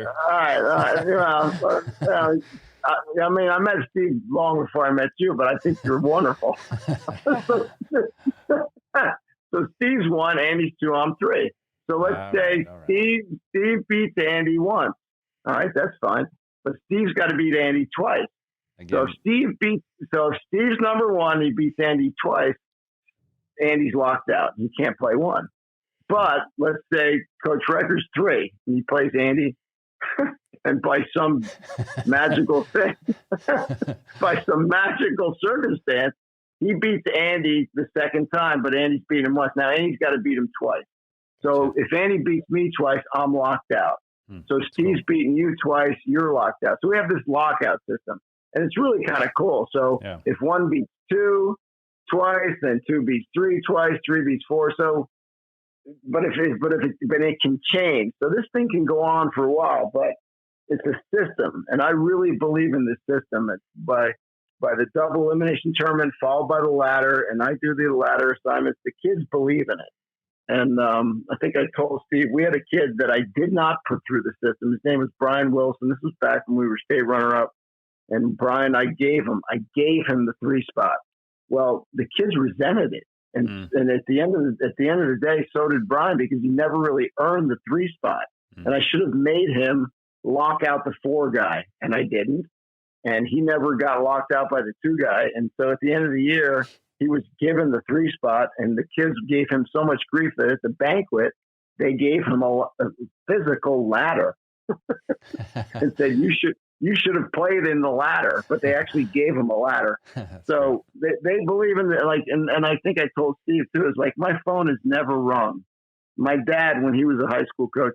I mean, I met Steve long before I met you, but I think you're wonderful. So Steve's 1, Andy's 2, I'm 3. So let's say right. Steve beats Andy once. All right, that's fine. But Steve's got to beat Andy twice. Again. So if Steve's number 1, he beats Andy twice, Andy's locked out. He can't play 1. But let's say Coach Recker's 3, and he plays Andy, and by some magical thing, by some magical circumstance, he beats Andy the second time, but Andy's beat him once. Now, Andy's got to beat him twice. So if Andy beats me twice, I'm locked out. So Steve's beating you twice, you're locked out. So we have this lockout system, and it's really kind of cool. So if 1 beats 2 twice, then 2 beats 3 twice, 3 beats 4. So, but it can change. So this thing can go on for a while, but it's a system, and I really believe in this system. It's by the double elimination tournament, followed by the ladder, and I do the ladder assignments. The kids believe in it. And I think I told Steve, we had a kid that I did not put through the system. His name was Brian Wilson. This was back when we were state runner-up And Brian, I gave him the 3 spot. Well, the kids resented it. And at the end of the day, so did Brian, because he never really earned the 3 spot. And I should have made him lock out the 4 guy, and I didn't. And he never got locked out by the 2 guy. And so at the end of the year, he was given the 3 spot, and the kids gave him so much grief that at the banquet, they gave him a physical ladder and said, you should have played in the ladder, but they actually gave him a ladder. So they believe in it. Like, and I think I told Steve too, is like, my phone has never rung. My dad, when he was a high school coach,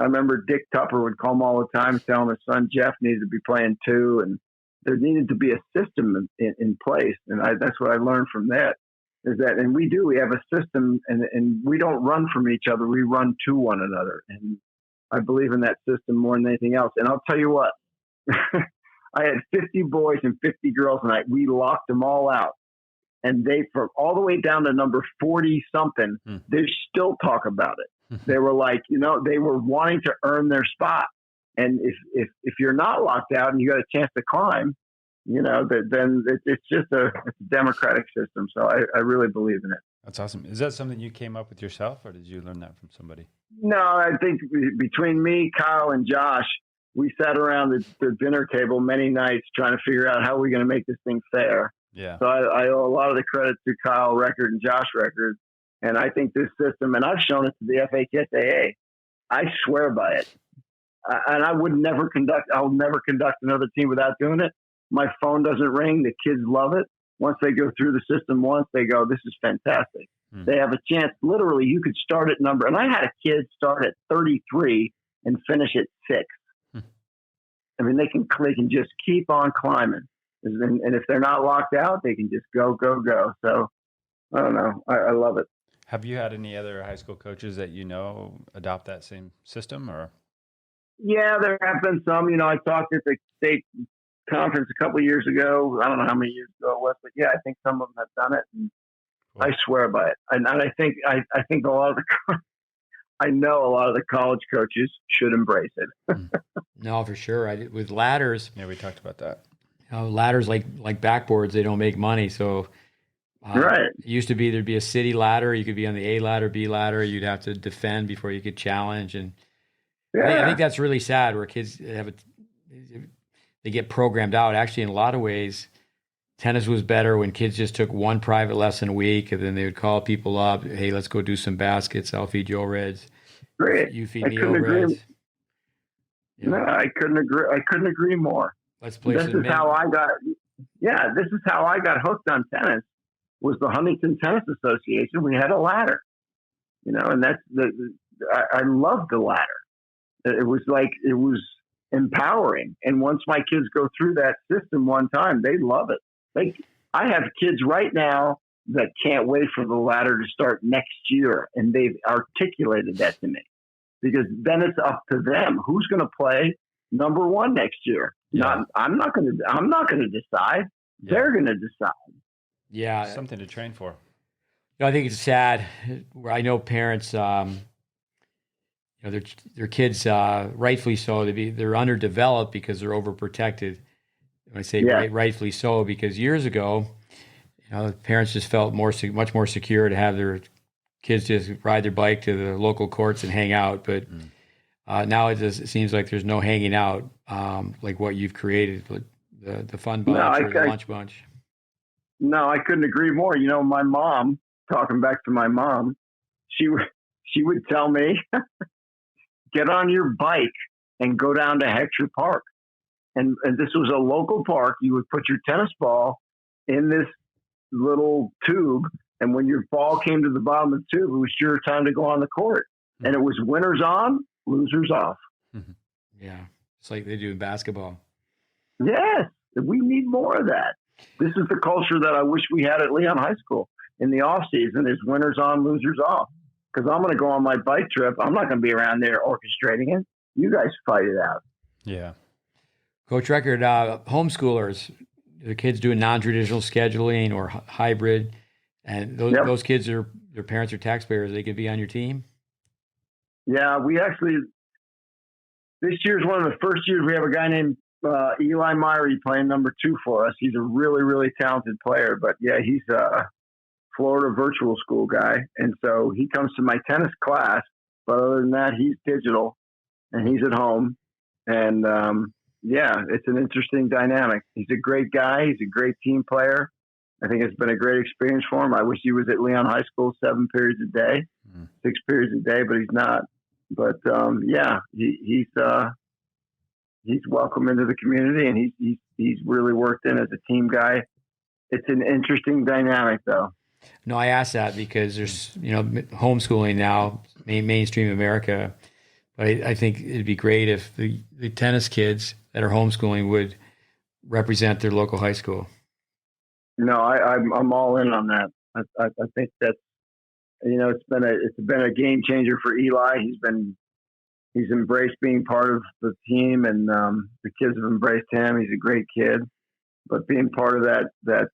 I remember Dick Tupper would call him all the time, telling his son Jeff needed to be playing too, and there needed to be a system in place. And that's what I learned from that. Is that, and we have a system, and we don't run from each other. We run to one another. And I believe in that system more than anything else. And I'll tell you what, I had 50 boys and 50 girls, and we locked them all out. And they, from all the way down to number 40 something, they still talk about it. They were like, they were wanting to earn their spot. And if you're not locked out and you got a chance to climb, then it's just a democratic system. So I really believe in it. That's awesome. Is that something you came up with yourself, or did you learn that from somebody? No, I think between me, Kyle, and Josh, we sat around the dinner table many nights trying to figure out how we're going to make this thing fair. Yeah. So I owe a lot of the credit to Kyle Record and Josh Record. And I think this system, and I've shown it to the FHSAA, I swear by it. And I'll never conduct another team without doing it. My phone doesn't ring. The kids love it. Once they go through the system once, they go, this is fantastic. They have a chance. Literally, you could start at number, and I had a kid start at 33 and finish at 6. I mean, they can just keep on climbing. And if they're not locked out, they can just go. So I don't know. I love it. Have you had any other high school coaches that adopt that same system, or? Yeah, there have been some. I talked at the state conference a couple of years ago. I don't know how many years ago it was, but yeah, I think some of them have done it, and cool. I swear by it. And I think a lot of I know a lot of the college coaches should embrace it. No, for sure. With ladders. Yeah, we talked about that. Ladders like backboards, they don't make money, so. Right. It used to be there'd be a city ladder. You could be on the A ladder, B ladder. You'd have to defend before you could challenge, and I think that's really sad. Where kids they get programmed out. Actually, in a lot of ways, tennis was better when kids just took one private lesson a week, and then they would call people up. Hey, let's go do some baskets. I'll feed you Reds. Great. You feed me Reds. No, I couldn't agree. I couldn't agree more. Let's play. This is how I got hooked on tennis. Was the Huntington Tennis Association. We had a ladder, and that's I loved the ladder. It was empowering. And once my kids go through that system one time, they love it. I have kids right now that can't wait for the ladder to start next year. And they've articulated that to me, because then it's up to them. Who's going to play number 1 next year? Yeah. I'm not going to decide. Yeah. They're going to decide. Yeah, something to train for. I think it's sad. I know parents, their kids, rightfully so, they're underdeveloped because they're overprotected. When I say rightfully so, because years ago, parents just felt much more secure to have their kids just ride their bike to the local courts and hang out. But now it seems like there's no hanging out like what you've created, the fun bunch or the lunch bunch. No, I couldn't agree more. My mom, talking back to my mom, she would tell me, get on your bike and go down to Hector Park. And this was a local park. You would put your tennis ball in this little tube. And when your ball came to the bottom of the tube, it was your time to go on the court. And it was winners on, losers off. Yeah. It's like they do in basketball. Yes. We need more of that. This is the culture that I wish we had at Leon High School in the off season, is winners on, losers off. Because I'm going to go on my bike trip. I'm not going to be around there orchestrating it. You guys fight it out. Yeah. Coach Record, homeschoolers, the kids doing non-traditional scheduling or hybrid, and those kids their parents are taxpayers. They could be on your team. Yeah, we actually, this year's one of the first years we have a guy named Eli Myrie playing number 2 for us. He's a really, really talented player, but yeah, he's a Florida virtual school guy. And so he comes to my tennis class, but other than that, he's digital and he's at home. And yeah, it's an interesting dynamic. He's a great guy. He's a great team player. I think it's been a great experience for him. I wish he was at Leon High School 7 periods a day, 6 periods a day, but he's not. But yeah, he's welcome into the community, and he's really worked in as a team guy. It's an interesting dynamic, though. No, I asked that because there's homeschooling now, mainstream America. But I think it'd be great if the tennis kids that are homeschooling would represent their local high school. No, I'm all in on that. I think that's it's been a game changer for Eli. He's embraced being part of the team, and the kids have embraced him. He's a great kid, but being part of that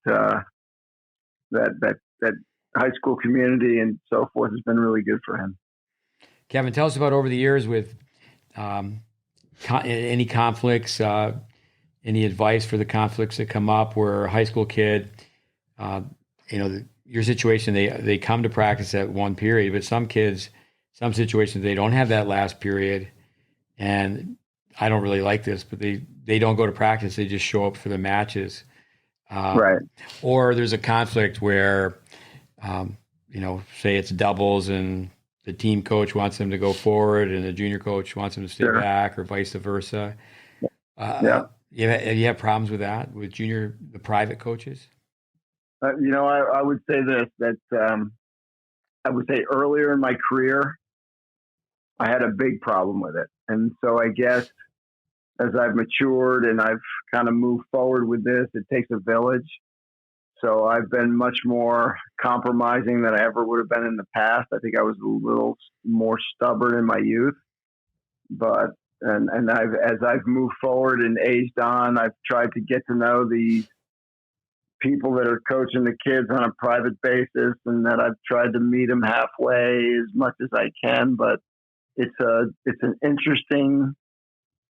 high school community and so forth has been really good for him. Kevin, tell us about over the years with any conflicts, any advice for the conflicts that come up where a high school kid, your situation, they come to practice at one period, but some situations, they don't have that last period. And I don't really like this, but they don't go to practice. They just show up for the matches. Right. Or there's a conflict where, say it's doubles and the team coach wants them to go forward and the junior coach wants them to stay back, or vice versa. Have you had problems with that with the private coaches? I would say this, that I would say earlier in my career, I had a big problem with it. And so I guess as I've matured and I've kind of moved forward with this, it takes a village. So I've been much more compromising than I ever would have been in the past. I think I was a little more stubborn in my youth, but as I've moved forward and aged on, I've tried to get to know these people that are coaching the kids on a private basis, and that I've tried to meet them halfway as much as I can. But it's an interesting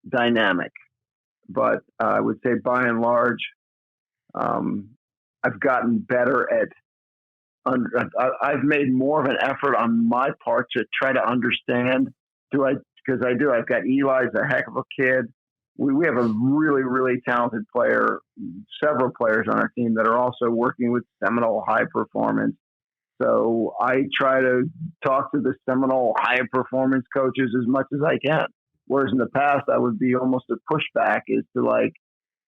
dynamic. But I would say by and large, I've gotten better at. I've made more of an effort on my part to try to understand. Because I've got Eli's a heck of a kid. We have a really, really talented player, several players on our team that are also working with Seminole High Performance. So I try to talk to the Seminole High Performance coaches as much as I can. Whereas in the past, I would be almost a pushback as to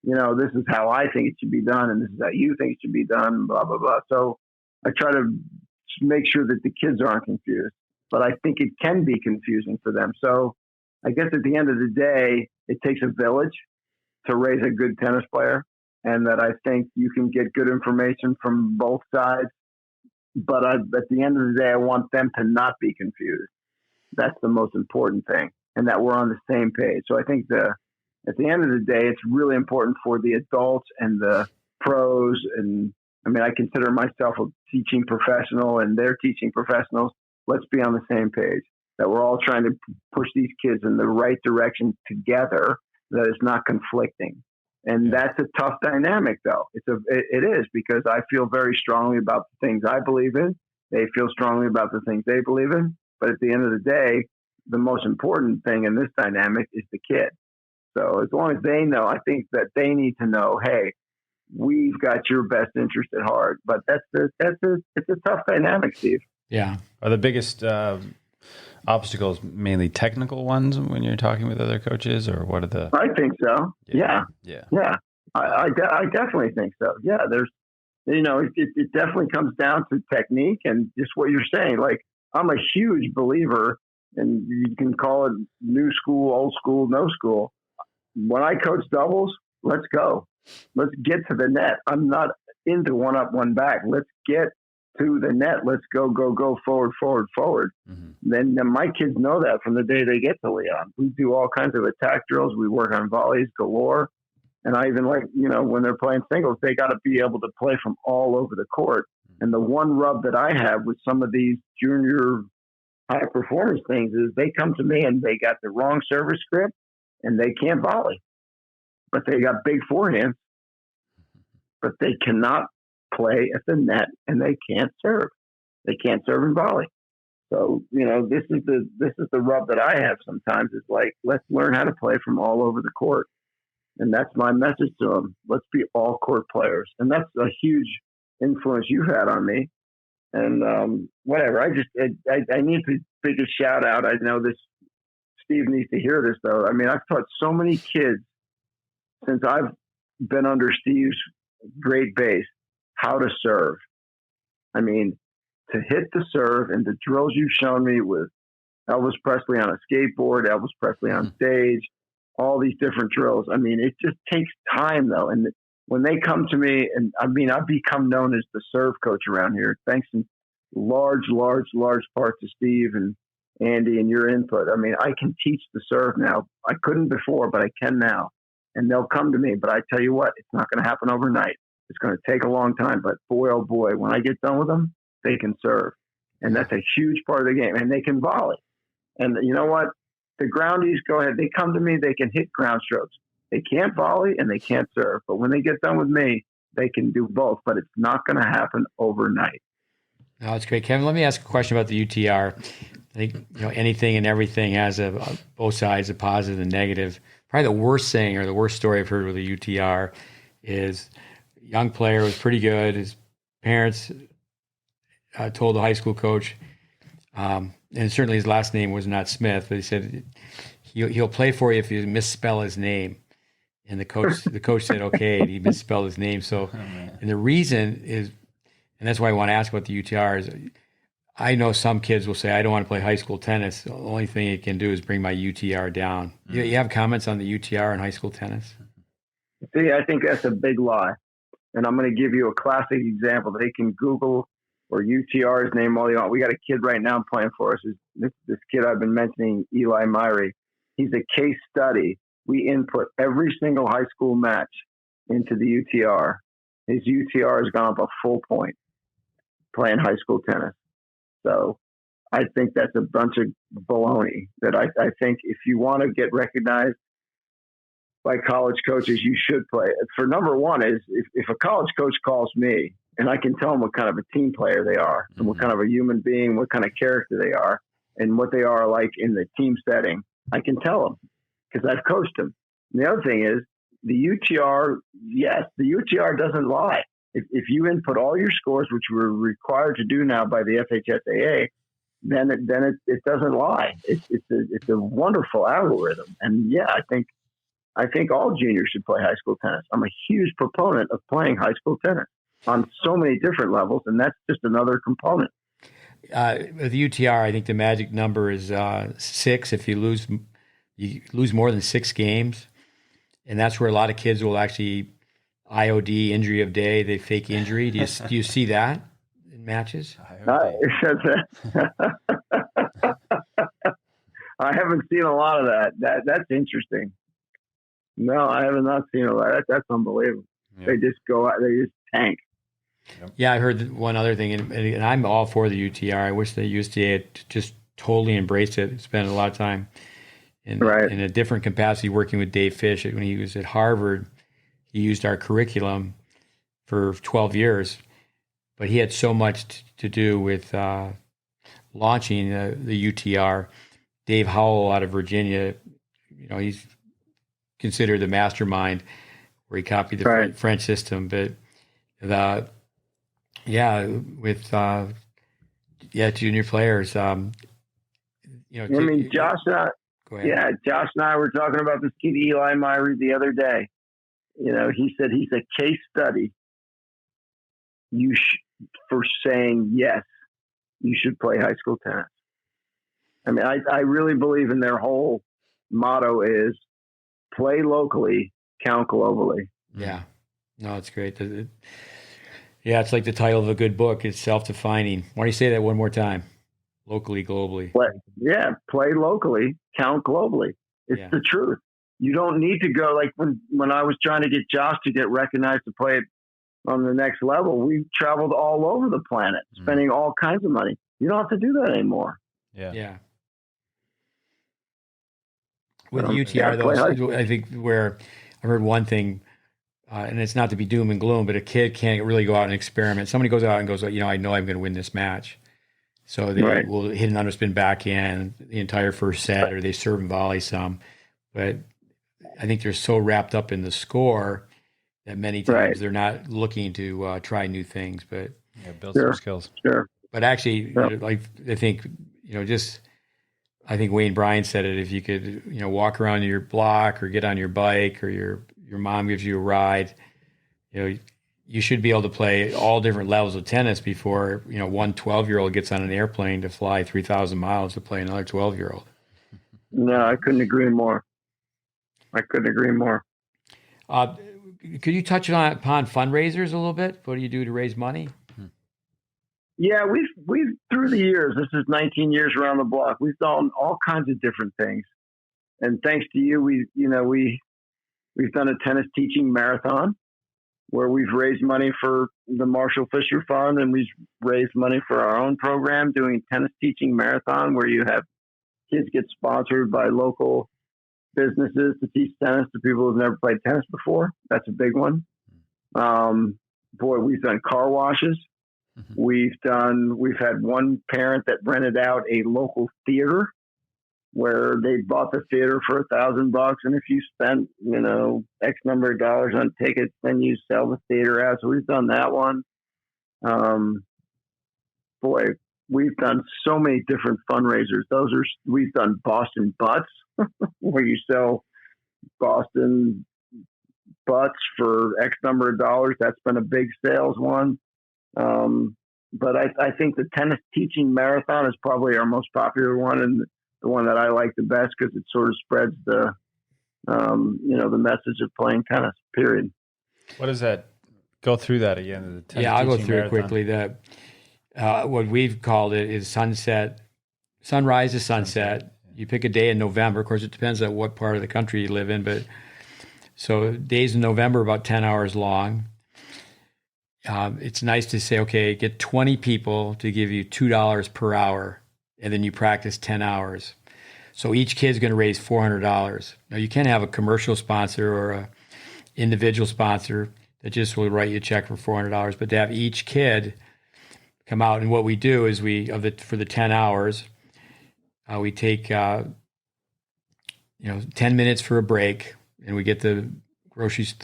this is how I think it should be done, and this is how you think it should be done, blah, blah, blah. So I try to make sure that the kids aren't confused. But I think it can be confusing for them. So I guess at the end of the day, it takes a village to raise a good tennis player, and that I think you can get good information from both sides. But at the end of the day, I want them to not be confused. That's the most important thing, and that we're on the same page. So I think at the end of the day, it's really important for the adults and the pros. And I mean, I consider myself a teaching professional, and they're teaching professionals. Let's be on the same page, that we're all trying to push these kids in the right direction together, that it's not conflicting. And that's a tough dynamic, though. It is, because I feel very strongly about the things I believe in. They feel strongly about the things they believe in. But at the end of the day, the most important thing in this dynamic is the kid. So as long as they know, I think that they need to know, hey, we've got your best interest at heart. But it's a tough dynamic, Steve. Yeah. Are the biggest obstacles mainly technical ones when you're talking with other coaches, or what are the? I think so. Yeah. I definitely think so. Yeah. There's, it definitely comes down to technique and just what you're saying. Like, I'm a huge believer, and you can call it new school, old school, no school. When I coach doubles, let's go. Let's get to the net. I'm not into one up, one back. Let's get to the net. Let's go forward. Mm-hmm. Then my kids know that from the day they get to Leon. We do all kinds of attack drills. We work on volleys galore. And I even when they're playing singles, they got to be able to play from all over the court. Mm-hmm. And the one rub that I have with some of these junior high performance things is they come to me and they got the wrong service script and they can't volley. but they got big forehands, but they cannot play at the net and they can't serve. They can't serve and volley. So, this is the rub that I have sometimes. Is like, let's learn how to play from all over the court. And that's my message to them. Let's be all court players. And that's a huge influence you've had on me. And whatever, I need to make a shout out. I know Steve needs to hear this though. I mean, I've taught so many kids since I've been under Steve's GreatBase how to serve. I mean, to hit the serve and the drills you've shown me with Elvis Presley on a skateboard, Elvis Presley on stage, all these different drills. I mean, it just takes time though. And when they come to me, and I mean, I've become known as the serve coach around here, thanks in large part to Steve and Andy and your input. I mean, I can teach the serve now. I couldn't before, but I can now. And they'll come to me. But I tell you what, it's not going to happen overnight. It's going to take a long time. But boy, oh boy, when I get done with them, they can serve. And that's a huge part of the game. And they can volley. And you know what? The groundies, go ahead. They come to me, they can hit ground strokes. They can't volley and they can't serve. But when they get done with me, they can do both. But it's not going to happen overnight. No, that's great. Kevin, let me ask a question about the UTR. I think anything and everything has both sides, a positive and negative. Probably the worst thing or the worst story I've heard with the UTR is a young player was pretty good. His parents told the high school coach, and certainly his last name was not Smith, but he said he'll play for you if you misspell his name. And the coach said okay, and he misspelled his name. So, and the reason is, and that's why I want to ask about the UTR is, I know some kids will say, I don't want to play high school tennis. The only thing it can do is bring my UTR down. You have comments on the UTR in high school tennis? See, I think that's a big lie. And I'm going to give you a classic example. They can Google or UTR's name all they want. We got a kid right now playing for us. This kid I've been mentioning, Eli Myrie. He's a case study. We input every single high school match into the UTR. His UTR has gone up a full point playing high school tennis. So I think that's a bunch of baloney. That I think if you want to get recognized by college coaches, you should play. For number one is if a college coach calls me and I can tell them what kind of a team player they are and what kind of a human being, what kind of character they are and what they are like in the team setting, I can tell them because I've coached them. And the other thing is the UTR, yes, the UTR doesn't lie. If you input all your scores, which we're required to do now by the FHSAA, then it doesn't lie. It's a wonderful algorithm. And yeah, I think all juniors should play high school tennis. I'm a huge proponent of playing high school tennis on so many different levels, and that's just another component. With the UTR, I think the magic number is 6. If you lose more than 6 games, and that's where a lot of kids will actually IOD, injury of day, they fake injury. Do you see that in matches? I haven't seen a lot of that. That's interesting. No, I have not seen a lot. That's unbelievable. Yep. They just go out, they just tank. Yep. Yeah, I heard one other thing, and I'm all for the UTR. I wish the USTA had just totally embraced it. Spent a lot of time in a different capacity working with Dave Fish. When he was at Harvard, he used our curriculum for 12 years, but he had so much to do with launching the UTR. Dave Howell out of Virginia, he's considered the mastermind where he copied the French system. But junior players. Josh and I were talking about this kid Eli Myrie the other day. He said he's a case study. For saying yes, you should play high school tennis. I mean, I really believe in their whole motto is play locally, count globally. Yeah, no, it's great. It's like the title of a good book. It's self-defining. Why don't you say that one more time? Locally, globally. Play locally, count globally. It's the truth. You don't need to go like when I was trying to get Josh to get recognized to play it on the next level. We traveled all over the planet, spending all kinds of money. You don't have to do that anymore. Yeah. With the UTR, though, I think where I've heard one thing, and it's not to be doom and gloom, but a kid can't really go out and experiment. Somebody goes out and goes, I know I'm going to win this match. So they Right. will hit an underspin backhand the entire first set, or they serve and volley some. But I think they're so wrapped up in the score that many times Right. they're not looking to try new things. But build some skills. Sure. But actually, like I think I think Wayne Bryan said it. If you could, walk around your block or get on your bike, or your mom gives you a ride, you should be able to play all different levels of tennis before one 12-year-old gets on an airplane to fly 3,000 miles to play another 12-year-old. No, I couldn't agree more. Could you touch upon fundraisers a little bit? What do you do to raise money? Yeah, we've through the years, this is 19 years around the block, we've done all kinds of different things. And thanks to you, we've done a tennis teaching marathon where we've raised money for the Marshall Fisher Fund, and we've raised money for our own program doing tennis teaching marathon, where you have kids get sponsored by local businesses to teach tennis to people who've never played tennis before. That's a big one. We've done car washes. We've had one parent that rented out a local theater where they bought the theater for $1,000, and if you spent X number of dollars on tickets, then you sell the theater out. So we've done that one. We've done so many different fundraisers. We've done Boston Butts, where you sell Boston butts for X number of dollars. That's been a big sales one. But I think the tennis teaching marathon is probably our most popular one, and the one that I like the best because it sort of spreads the message of playing tennis, period. What does that go through that again? The tennis I'll go teaching through marathon? it quickly. What we've called it is sunrise to sunset. You pick a day in November. Of course, it depends on what part of the country you live in, but so days in November, about 10 hours long. It's nice to say, okay, get 20 people to give you $2 per hour, and then you practice 10 hours. So each kid's going to raise $400. Now, you can have a commercial sponsor or a individual sponsor that just will write you a check for $400, but to have each kid come out, and what we do is for the 10 hours, we take 10 minutes for a break, and we get the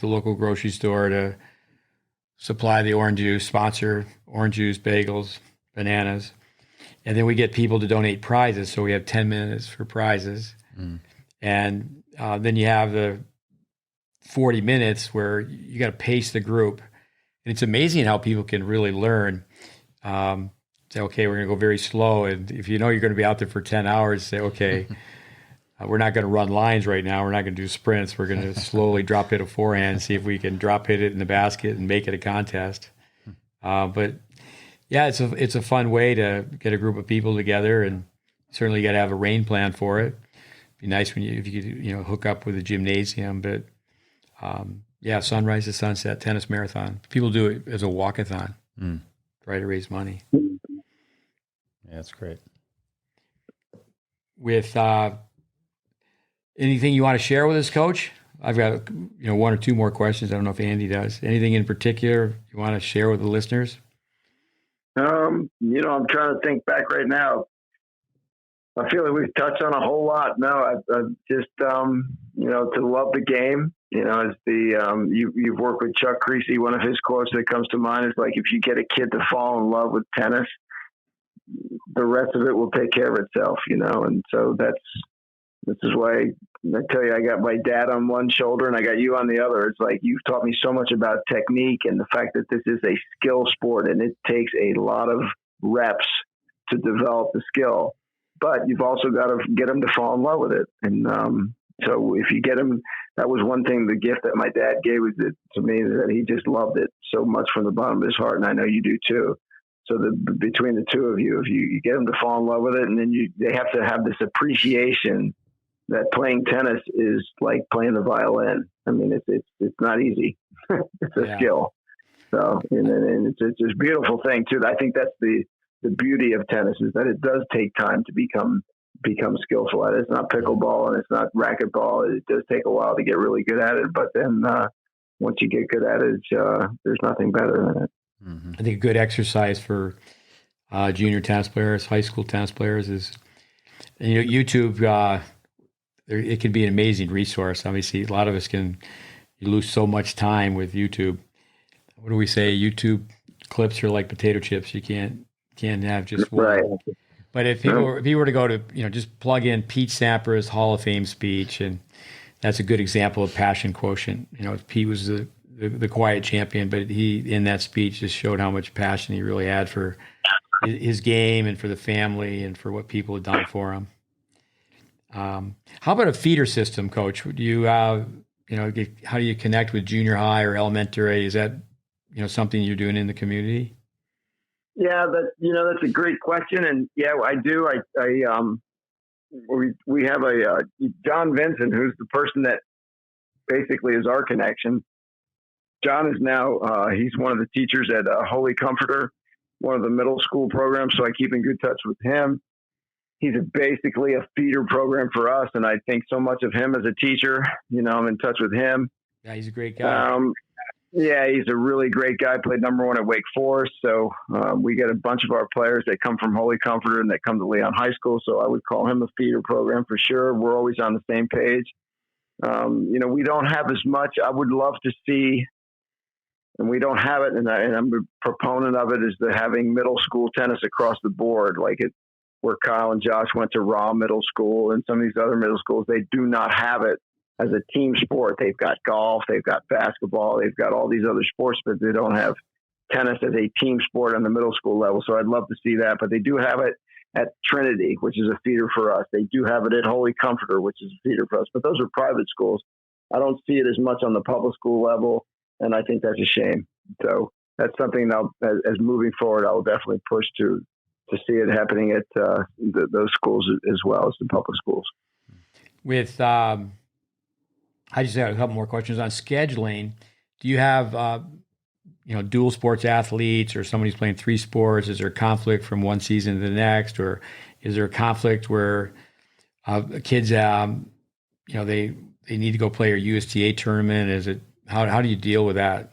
local grocery store to supply the orange juice, sponsor orange juice, bagels, bananas. And then we get people to donate prizes. So we have 10 minutes for prizes. And then you have the 40 minutes where you got to pace the group. And it's amazing how people can really learn. Say, okay, we're going to go very slow. And if you're going to be out there for 10 hours, say, okay, we're not going to run lines right now. We're not going to do sprints. We're going to slowly drop hit a forehand, see if we can drop hit it in the basket and make it a contest. But yeah, it's a fun way to get a group of people together, and certainly you got to have a rain plan for it. It'd be nice if you could hook up with a gymnasium. But sunrise to sunset tennis marathon. People do it as a walkathon, try to raise money. Yeah, that's great. With anything you want to share with us, Coach? I've got one or two more questions. I don't know if Andy does. Anything in particular you want to share with the listeners? I'm trying to think back right now. I feel like we've touched on a whole lot. No, I just to love the game. As you've worked with Chuck Creasy. One of his quotes that comes to mind is like, if you get a kid to fall in love with tennis, the rest of it will take care of itself. And so this is why I tell you, I got my dad on one shoulder and I got you on the other. It's like, you've taught me so much about technique and the fact that this is a skill sport and it takes a lot of reps to develop the skill, but you've also got to get them to fall in love with it. And so if you get them, that was one thing, the gift that my dad gave to me, that he just loved it so much from the bottom of his heart. And I know you do too. So between the two of you, if you get them to fall in love with it, and then they have to have this appreciation that playing tennis is like playing the violin. I mean, it's not easy. It's a skill. So, and it's a beautiful thing too. I think that's the beauty of tennis, is that it does take time to become become skillful at it. It's not pickleball and it's not racquetball. It does take a while to get really good at it, but then once you get good at it, there's nothing better than it. Mm-hmm. I think a good exercise for junior tennis players, high school tennis players is, YouTube. It can be an amazing resource. Obviously, a lot of us you lose so much time with YouTube. What do we say? YouTube clips are like potato chips. You can't have just one. Right. But if you were to go to, just plug in Pete Sampras' Hall of Fame speech, and that's a good example of passion quotient. Pete was the quiet champion, but he, in that speech, just showed how much passion he really had for his game and for the family and for what people had done for him. How about a feeder system, Coach? Do you, how do you connect with junior high or elementary? Is that, something you're doing in the community? Yeah, that's a great question. And yeah, I do. We have a John Vincent, who's the person that basically is our connection. John is now, he's one of the teachers at Holy Comforter, one of the middle school programs. So I keep in good touch with him. He's basically a feeder program for us. And I think so much of him as a teacher, I'm in touch with him. Yeah, he's a great guy. Yeah, he's a really great guy. Played number one at Wake Forest. So we get a bunch of our players that come from Holy Comforter and that come to Leon High School. So I would call him a feeder program for sure. We're always on the same page. We don't have as much. I would love to see, and we don't have it, and I'm a proponent of it, is the having middle school tennis across the board, where Kyle and Josh went to Raw Middle School and some of these other middle schools. They do not have it as a team sport. They've got golf, they've got basketball, they've got all these other sports, but they don't have tennis as a team sport on the middle school level. So I'd love to see that, but they do have it at Trinity, which is a feeder for us. They do have it at Holy Comforter, which is a feeder for us, but those are private schools. I don't see it as much on the public school level, and I think that's a shame. So that's something as moving forward, I'll definitely push to see it happening at those schools as well as the public schools. With I just have a couple more questions on scheduling. Do you have, dual sports athletes, or somebody's playing three sports? Is there a conflict from one season to the next, or is there a conflict where kids, they need to go play a USTA tournament? How do you deal with that?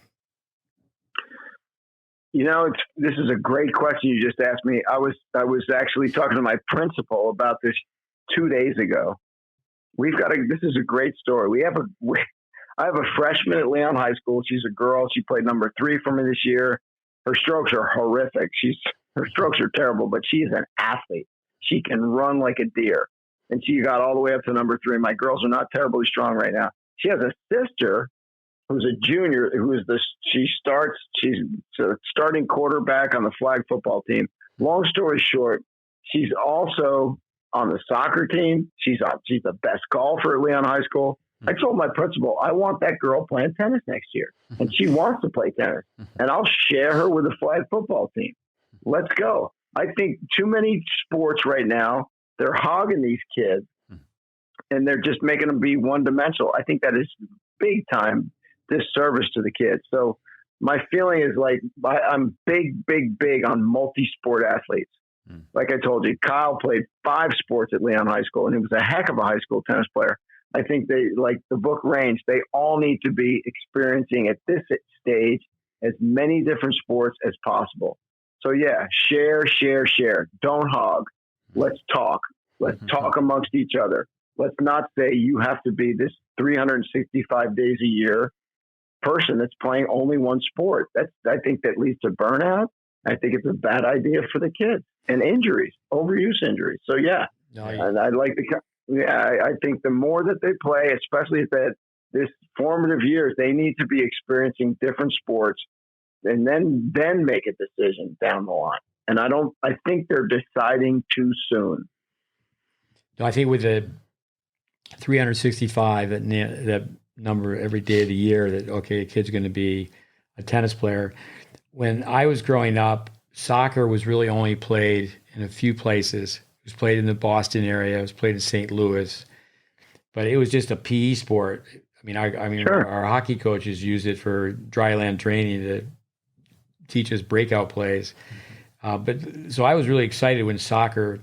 This is a great question you just asked me. I was actually talking to my principal about this 2 days ago. This is a great story. I have a freshman at Leon High School. She's a girl. She played number 3 for me this year. Her strokes are horrific. Her strokes are terrible, but she's an athlete. She can run like a deer. And she got all the way up to number 3. My girls are not terribly strong right now. She has a sister who's a junior, she's a starting quarterback on the flag football team. Long story short, she's also on the soccer team. She's the best golfer at Leon High School. I told my principal, I want that girl playing tennis next year. And she wants to play tennis. And I'll share her with the flag football team. Let's go. I think too many sports right now, they're hogging these kids and they're just making them be one-dimensional. I think that is big time disservice to the kids. So my feeling is I'm big on multi-sport athletes. Like I told you, Kyle played 5 sports at Leon High School, and he was a heck of a high school tennis player. I think they, like the book Range, they all need to be experiencing at this stage as many different sports as possible. So yeah, share. Don't hog. Let's talk. Let's talk amongst each other. Let's not say you have to be this 365 days a year person that's playing only one sport. I think that leads to burnout. I think it's a bad idea for the kids and injuries, overuse injuries. So yeah, and I think the more that they play, especially at this formative years, they need to be experiencing different sports and then make a decision down the line. And I think they're deciding too soon. No, I think with the 365, that number every day of the year, that, okay, a kid's going to be a tennis player. When I was growing up, soccer was really only played in a few places. It was played in the Boston area. It was played in St. Louis, but it was just a PE sport. I mean, Sure. Our hockey coaches use it for dry land training to teach us breakout plays. But so I was really excited when soccer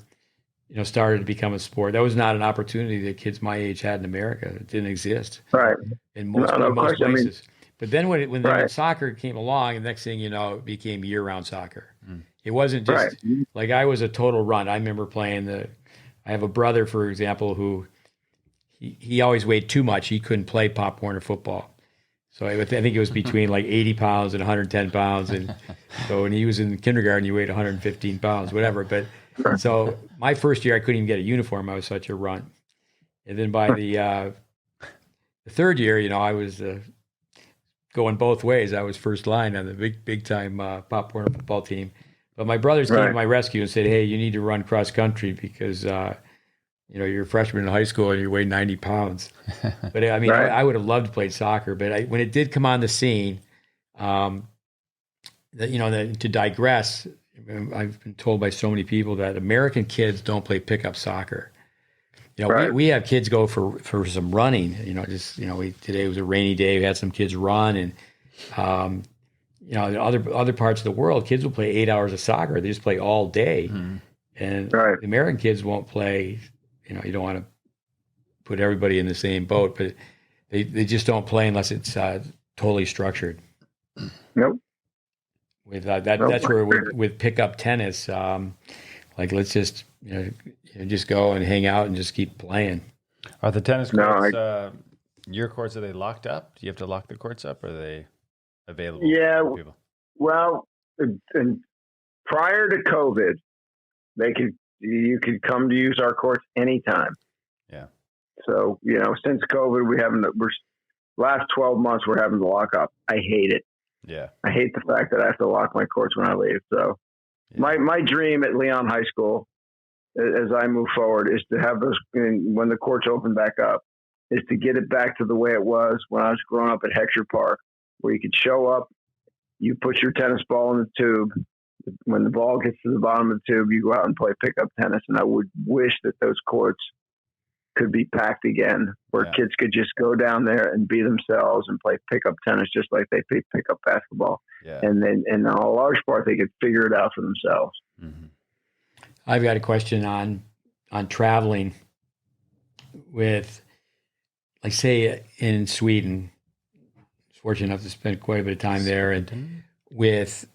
started to become a sport. That was not an opportunity that kids my age had in America. It didn't exist Right. in most question. places. But then when Right. soccer came along, and the next thing you know, it became year-round soccer. It wasn't just like I was a total runt. I remember playing I have a brother, for example, who he always weighed too much. He couldn't play Pop Warner football. So I think it was between like 80 pounds and 110 pounds. And so when he was in kindergarten, he weighed 115 pounds, whatever. But so my first year, I couldn't even get a uniform. I was such a runt. And then by the third year, I was going both ways. I was first line on the big time Pop Warner football team. But my brothers came to my rescue and said, "Hey, you need to run cross country because you're a freshman in high school and you weigh 90 pounds." But I mean, I would have loved to play soccer. But when it did come on the scene, to digress, I've been told by so many people that American kids don't play pickup soccer. We have kids go for some running. Today was a rainy day. We had some kids run, and other parts of the world, kids will play 8 hours of soccer. They just play all day, and the American kids won't play. You don't want to put everybody in the same boat, but they just don't play unless it's totally structured. Nope. That's where with pickup tennis, let's just just go and hang out and just keep playing. Are the tennis courts your courts? Are they locked up? Do you have to lock the courts up? Or are they available? Yeah. For people? Well, and prior to COVID, you could come to use our courts anytime. Yeah. So, since COVID, last 12 months, we're having to lock up. I hate it. Yeah. I hate the fact that I have to lock my courts when I leave. So my dream at Leon High School, as I move forward, is to have those, when the courts open back up, is to get it back to the way it was when I was growing up at Heckscher Park, where you could show up, you put your tennis ball in the tube. When the ball gets to the bottom of the tube, you go out and play pickup tennis. And I would wish that those courts could be packed again, where kids could just go down there and be themselves and play pickup tennis just like they play pickup basketball. Yeah. And then, in a large part, they could figure it out for themselves. Mm-hmm. I've got a question on traveling with, like, say, in Sweden. I was fortunate enough to spend quite a bit of time there, and with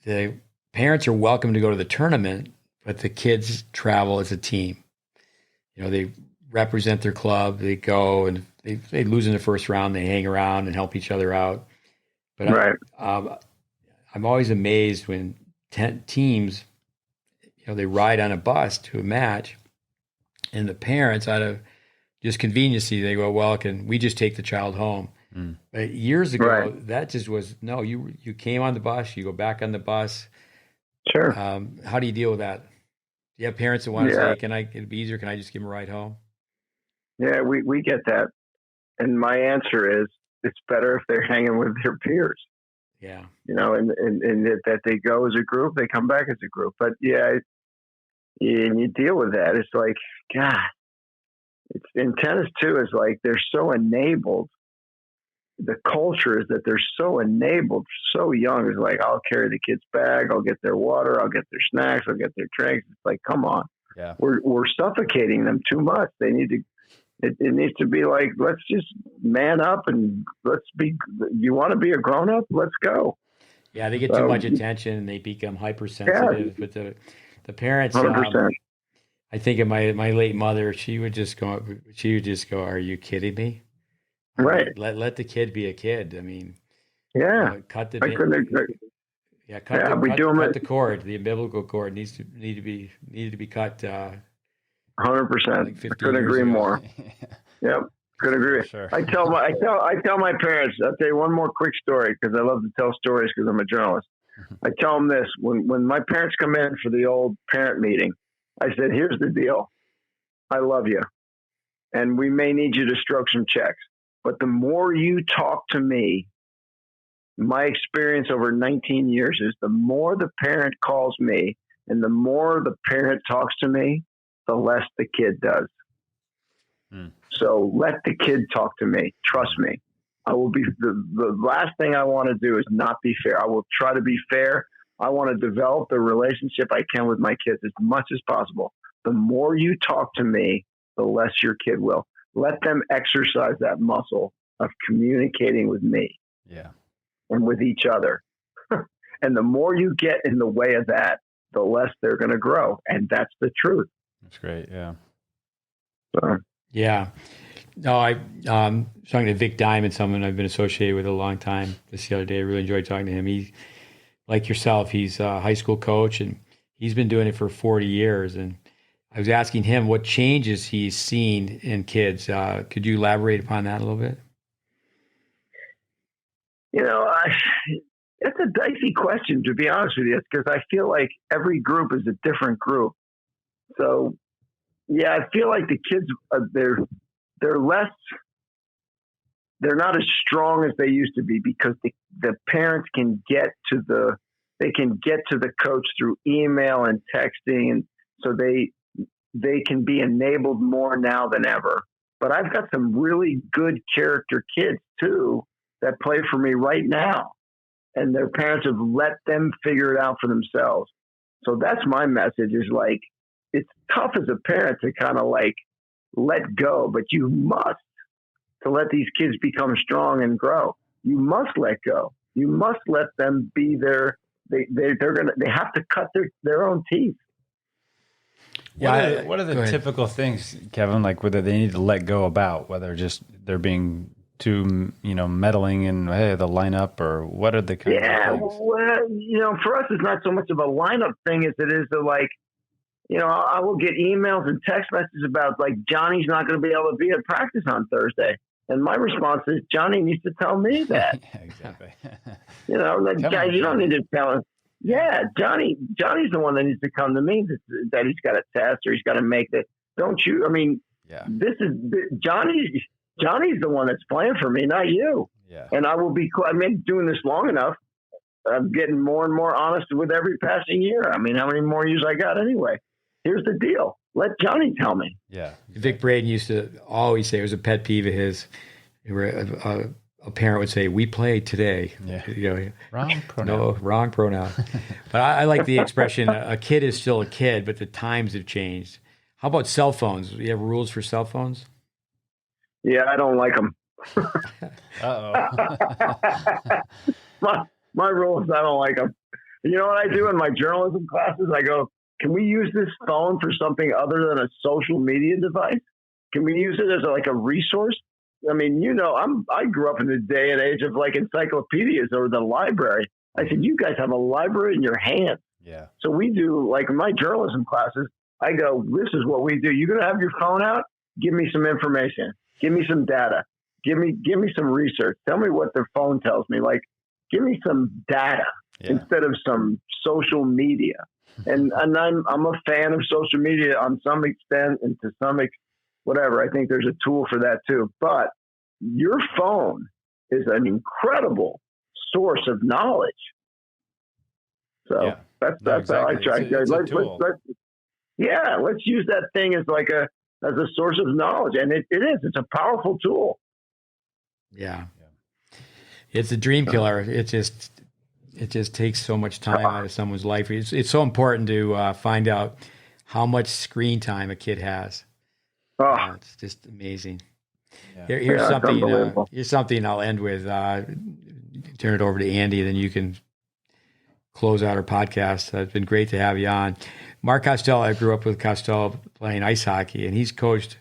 the parents are welcome to go to the tournament, but the kids travel as a team. They represent their club. They go, and they lose in the first round. They hang around and help each other out. But I'm always amazed when teams, they ride on a bus to a match, and the parents, out of just conveniency, they go, "Well, can we just take the child home?" But years ago, that just was, no, you came on the bus, you go back on the bus. Sure. How do you deal with that? Do you have parents that want to say, it'd be easier, can I just give them a ride home? Yeah, we get that. And my answer is, it's better if they're hanging with their peers. Yeah. And that they go as a group, they come back as a group. But and you deal with that. It's like, God, it's in tennis too, is like, they're so enabled. The culture is that they're so enabled, so young. It's like, I'll carry the kids' bag, I'll get their water, I'll get their snacks, I'll get their drinks. It's like, come on. Yeah. We're suffocating them too much. They need to, it needs to be like, let's just man up and you want to be a grown up? Let's go. Yeah. They get too much attention and they become hypersensitive. But the parents, 100%. I think of my late mother, she would just go, "Are you kidding me?" Right. Let the kid be a kid. I mean, cut the cut the cord. The umbilical cord needed to be cut. 100%. Like I couldn't agree more. Yep, could agree. Sure. I tell my parents. I'll tell you one more quick story, because I love to tell stories because I'm a journalist. I tell them this when my parents come in for the old parent meeting. I said, "Here's the deal. I love you, and we may need you to stroke some checks. But the more you talk to me, my experience over 19 years is the more the parent calls me and the more the parent talks to me, the less the kid does. So let the kid talk to me. Trust me. I will be the last thing I want to do is not be fair. I will try to be fair. I want to develop the relationship I can with my kids as much as possible. the more you talk to me, the less your kid will. Let them exercise that muscle of communicating with me Yeah. and with each other. And the more you get in the way of that, the less they're going to grow. And that's the truth. That's great. Yeah. So, Yeah. No, I talking to Vic Diamond, someone I've been associated with a long time. Just the other day, I really enjoyed talking to him. He, like yourself, he's a high school coach, and he's been doing it for 40 years. And I was asking him what changes he's seen in kids. Could you elaborate upon that a little bit? It's a dicey question, to be honest with you, because I feel like every group is a different group. So, yeah, I feel like the kids, they're not as strong as they used to be, because the parents can get to the coach through email and texting, and so they can be enabled more now than ever. But I've got some really good character kids too that play for me right now, and their parents have let them figure it out for themselves. So that's my message, is like, it's tough as a parent to kind of like let go, but you must, to let these kids become strong and grow. You must let go. You must let them be there. They have to cut their own teeth. Yeah. What are the typical things, Kevin, like whether they need to let go about, whether just they're being too, meddling in, hey, the lineup, or what are the kind of things? Well, for us, it's not so much of a lineup thing as it is to like, I will get emails and text messages about like, Johnny's not going to be able to be at practice on Thursday. And my response is, Johnny needs to tell me that. Yeah, exactly. Guys, you don't need to tell him. Yeah, Johnny's the one that needs to come to me that he's got a test or he's got to make that. Don't you? I mean, This is Johnny's the one that's playing for me, not you. Yeah. And I've been doing this long enough. I'm getting more and more honest with every passing year. I mean, how many more years I got anyway? Here's the deal. Let Johnny tell me. Yeah. Vic Braden used to always say, it was a pet peeve of his, where a parent would say, "We played today." Yeah. Wrong pronoun. No, wrong pronoun. But I like the expression, a kid is still a kid, but the times have changed. How about cell phones? Do you have rules for cell phones? Yeah, I don't like them. Uh-oh. my rules, I don't like them. You know what I do in my journalism classes? I go, can we use this phone for something other than a social media device? Can we use it as a resource? I mean, I grew up in the day and age of like encyclopedias or the library. I said, you guys have a library in your hand. Yeah. So we do, like in my journalism classes, I go, this is what we do. You're going to have your phone out? Give me some information. Give me some data. Give me some research. Tell me what their phone tells me. Like, give me some data instead of some social media. And I'm a fan of social media on some extent, and to some whatever. I think there's a tool for that too. But your phone is an incredible source of knowledge. So that's how I try. Let's use that thing as as a source of knowledge, and it is. It's a powerful tool. Yeah. It's a dream killer. It just takes so much time out of someone's life. It's so important to find out how much screen time a kid has. It's just amazing. Yeah. Here's something I'll end with. Turn it over to Andy, then you can close out our podcast. It's been great to have you on. Mark Costello, I grew up with Costello playing ice hockey, and he's coached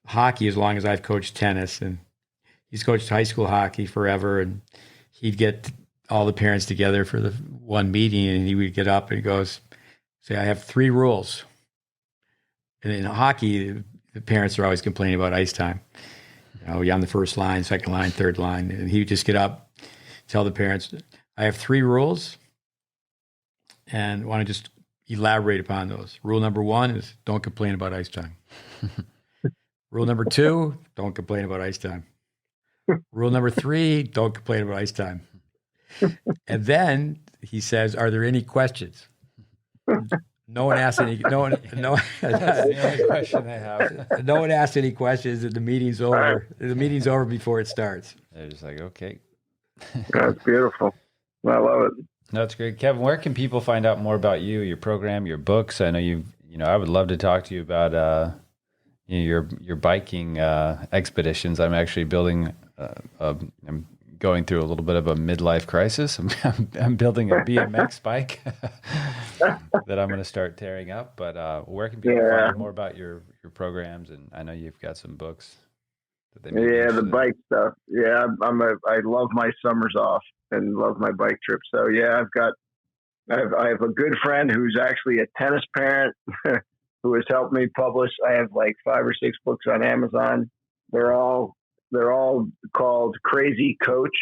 hockey as long as I've coached tennis, and he's coached high school hockey forever. And he'd get all the parents together for the one meeting, and he would get up and goes, say, I have 3 rules. And in hockey, the parents are always complaining about ice time. You're on the first line, second line, third line. And he would just get up, tell the parents, I have 3 rules, and want to just elaborate upon those. Rule number 1 is don't complain about ice time. Rule number 2, don't complain about ice time. Rule number 3, don't complain about ice time. And then he says, are there any questions? No one asked any. No. That's the only question they have. No one asked any questions, and the meeting's over. The meeting's over before it starts. They're just like, okay. That's beautiful. I love it. That's great, Kevin. Where can people find out more about you, your program, your books? I know I would love to talk to you about your biking expeditions. I'm actually building. I'm going through a little bit of a midlife crisis. I'm building a BMX bike that I'm going to start tearing up. But where can people find more about your programs? And I know you've got some books that they may be Yeah, the interested in. bike stuff. Yeah, I love my summers off and love my bike trips. So yeah, I have a good friend who's actually a tennis parent who has helped me publish. I have like 5 or 6 books on Amazon. They're all called Crazy Coach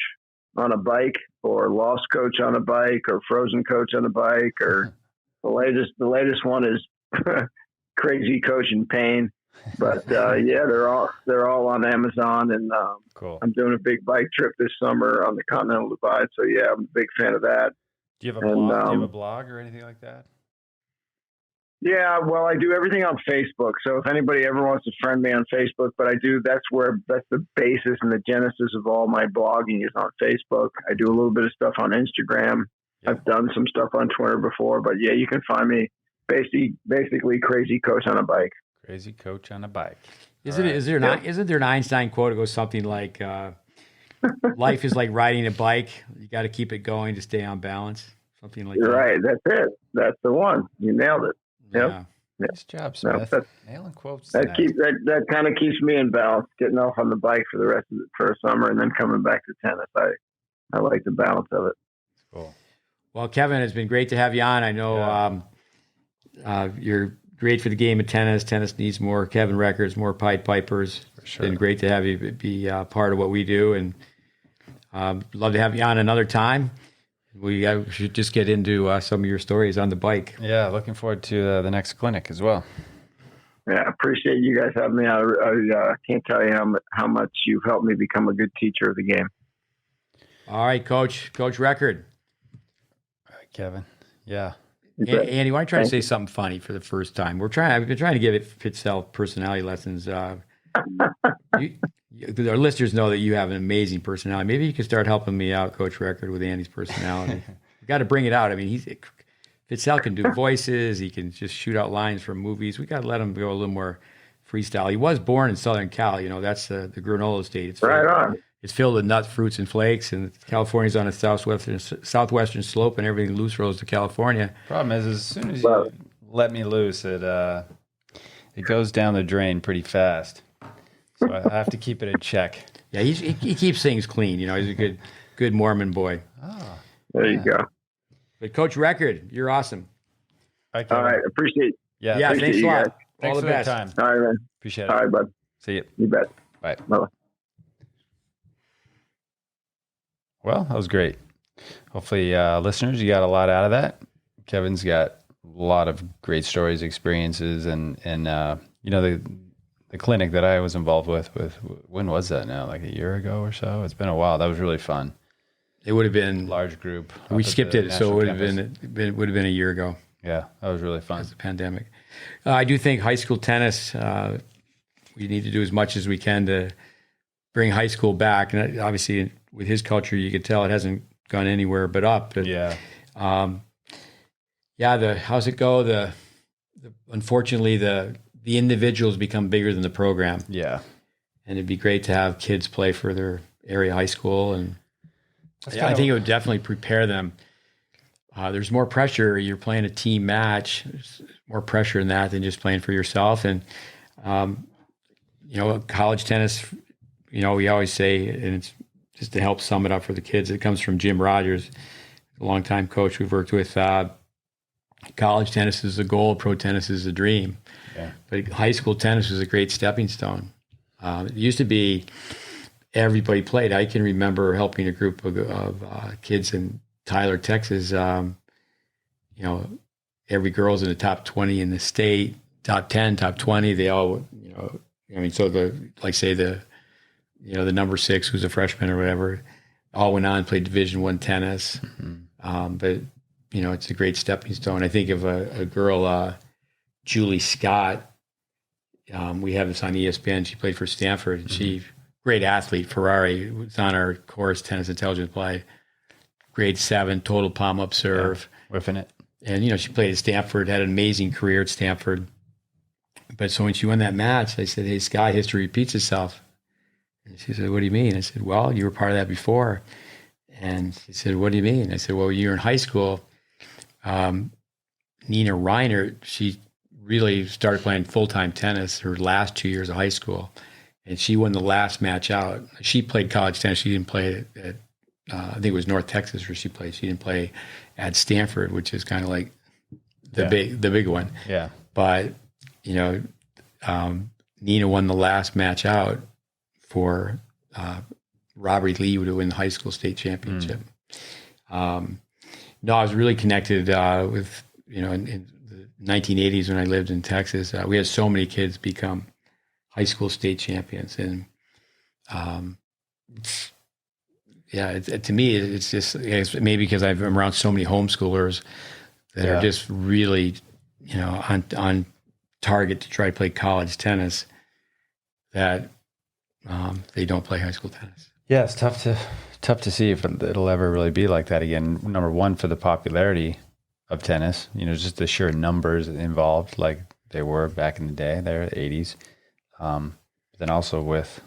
on a Bike, or Lost Coach on a Bike, or Frozen Coach on a Bike, or the latest one is Crazy Coach in Pain. But yeah, they're all on Amazon, and Cool. I'm doing a big bike trip this summer on the Continental Divide. So yeah, I'm a big fan of that. Do you have a blog? Do you have a blog or anything like that? Yeah, well, I do everything on Facebook. So if anybody ever wants to friend me on Facebook, but that's the basis and the genesis of all my blogging is on Facebook. I do a little bit of stuff on Instagram. Yeah. I've done some stuff on Twitter before, but yeah, you can find me basically Crazy Coach on a Bike. Crazy Coach on a Bike. Isn't there an Einstein quote that goes something like, life is like riding a bike. You got to keep it going to stay on balance. Something like that. Right. That's it. That's the one. You nailed it. Yep. Yeah. Nice job, Smith. Nailing quotes. That kind of keeps me in balance, getting off on the bike for the summer and then coming back to tennis. I like the balance of it. Cool. Well, Kevin, it's been great to have you on. I know you're great for the game of tennis. Tennis needs more Kevin Records, more Pied Pipers. For sure. It's been great to have you be part of what we do, and love to have you on another time. We should just get into some of your stories on the bike. Yeah, looking forward to the next clinic as well. Yeah, I appreciate you guys having me out. I can't tell you how much you've helped me become a good teacher of the game. All right, Coach Record. All right, Kevin. Yeah. Andy, why don't you try to say something funny for the first time? I've been trying to give Fitzel personality lessons. Our listeners know that you have an amazing personality. Maybe you can start helping me out, Coach Record, with Andy's personality. We got to bring it out. I mean, Fitzel can do voices. He can just shoot out lines from movies. We got to let him go a little more freestyle. He was born in Southern Cal. That's the granola state. It's filled with nuts, fruits, and flakes. And California's on a southwestern slope, and everything loose rolls to California. Problem is, as soon as you let me loose, it goes down the drain pretty fast. So I have to keep it in check. Yeah, he keeps things clean. He's a good Mormon boy. Oh, there you go. But Coach Record, you're awesome. All right, appreciate. Yeah, thanks a lot. Thanks all the best. Time. All right, man. Appreciate it. All right, bud. See you. You bet. Bye. Bye. Well, that was great. Hopefully, listeners, you got a lot out of that. Kevin's got a lot of great stories, experiences, and the clinic that I was involved with when was that now? Like a year ago or so? It's been a while. That was really fun. It would have been a large group. We skipped it, so it would have been a year ago. Yeah, that was really fun. It was the pandemic. I do think high school tennis, we need to do as much as we can to bring high school back. And obviously, with his culture, you could tell it hasn't gone anywhere but up. But, how's it go? Unfortunately, the individuals become bigger than the program. Yeah. And it'd be great to have kids play for their area high school. And I think it would definitely prepare them. There's more pressure. You're playing a team match. There's more pressure in that than just playing for yourself. And, college tennis, we always say, and it's just to help sum it up for the kids, it comes from Jim Rogers, a longtime coach we've worked with. College tennis is a goal, pro tennis is a dream. Yeah. But high school tennis was a great stepping stone. It used to be everybody played. I can remember helping a group of kids in Tyler, Texas. Every girl's in the top 20 in the state, top 10, top 20. They all, so the number 6 who's a freshman or whatever, all went on and played Division I tennis. Mm-hmm. But it's a great stepping stone. I think of a girl, Julie Scott. We have this on ESPN. She played for Stanford. And she, great athlete, Ferrari, was on our course, Tennis Intelligence Play. Grade 7, total palm up serve. Yeah, whiffing it. And, she played at Stanford, had an amazing career at Stanford. But so when she won that match, I said, hey, Sky, history repeats itself. And she said, what do you mean? I said, well, you were part of that before. And she said, what do you mean? I said, well, you were in high school. Nina Reiner, she really started playing full-time tennis her last 2 years of high school. And she won the last match out. She played college tennis. She didn't play at I think it was North Texas where she played. She didn't play at Stanford, which is kind of like the big one. Yeah. But, Nina won the last match out for Robbie Lee to win the high school state championship. No, I was really connected with, in the 1980s when I lived in Texas. We had so many kids become high school state champions. And to me, it's just maybe because I'm around so many homeschoolers that are just really, on target to try to play college tennis, that they don't play high school tennis. Yeah, it's tough to see if it'll ever really be like that again. Number one, for the popularity of tennis, just the sheer numbers involved, like they were back in the day, there, the 80s. Then also with,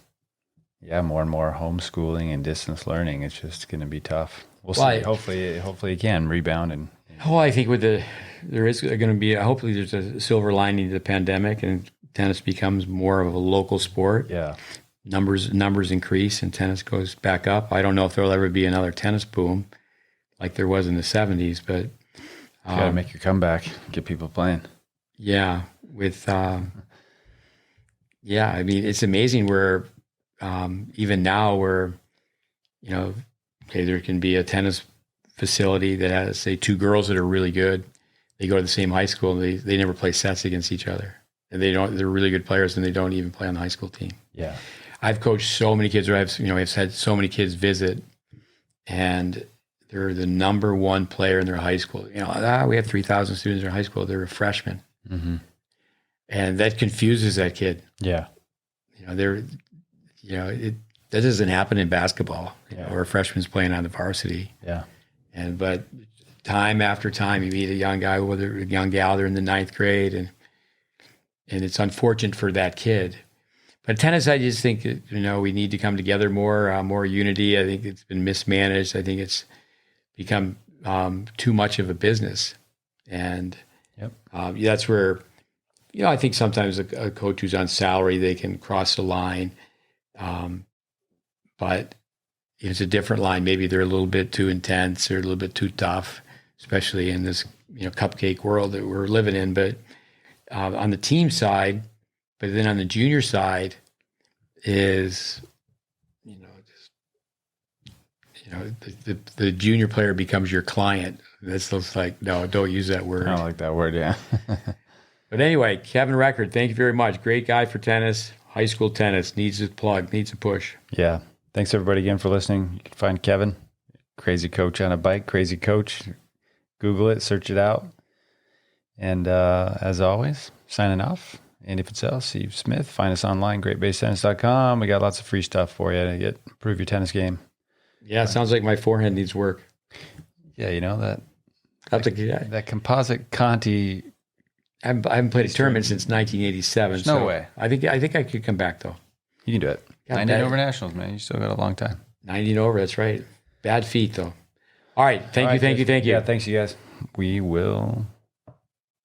more and more homeschooling and distance learning, it's just going to be tough. We'll see. Hopefully it can rebound. And I think there is going to be, hopefully there's a silver lining to the pandemic and tennis becomes more of a local sport. Yeah. Numbers increase and tennis goes back up. I don't know if there'll ever be another tennis boom like there was in the 70s, but you got to make your comeback, get people playing. Yeah. I mean, it's amazing where even now where, there can be a tennis facility that has, say, two girls that are really good. They go to the same high school. They never play sets against each other. And they're really good players and they don't even play on the high school team. Yeah. I've coached so many kids, or I've had so many kids visit, and they're the number one player in their high school. We have 3,000 students in high school. They're a freshman. Mm-hmm. And that confuses that kid. Yeah. That doesn't happen in basketball, where a freshman's playing on the varsity. Yeah. But time after time, you meet a young guy, whether a young gal, they're in the 9th grade, and it's unfortunate for that kid. But tennis, I just think, we need to come together more unity. I think it's been mismanaged. I think it's become too much of a business. And that's where, I think sometimes a coach who's on salary, they can cross the line. But it's a different line. Maybe they're a little bit too intense or a little bit too tough, especially in this, cupcake world that we're living in. But on the team side, but then on the junior side is, the junior player becomes your client. That's like, no, don't use that word. I don't like that word, yeah. But anyway, Kevin Record, thank you very much. Great guy for tennis. High school tennis needs a plug, needs a push. Yeah. Thanks everybody again for listening. You can find Kevin, Crazy Coach on a Bike, Crazy Coach. Google it, search it out. And as always, signing off. Andy Fitzell, Steve Smith. Find us online, GreatBaseTennis.com. We got lots of free stuff for you to improve your tennis game. Yeah, it sounds like my forehand needs work. Yeah, that that composite Conti. I haven't played a tournament since 1987. No way. I think I could come back though. You can do it. 19 over nationals, man. You still got a long time. 19 over, that's right. Bad feet though. All right, thank you. Yeah, thanks you guys. We will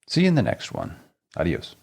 see you in the next one. Adios.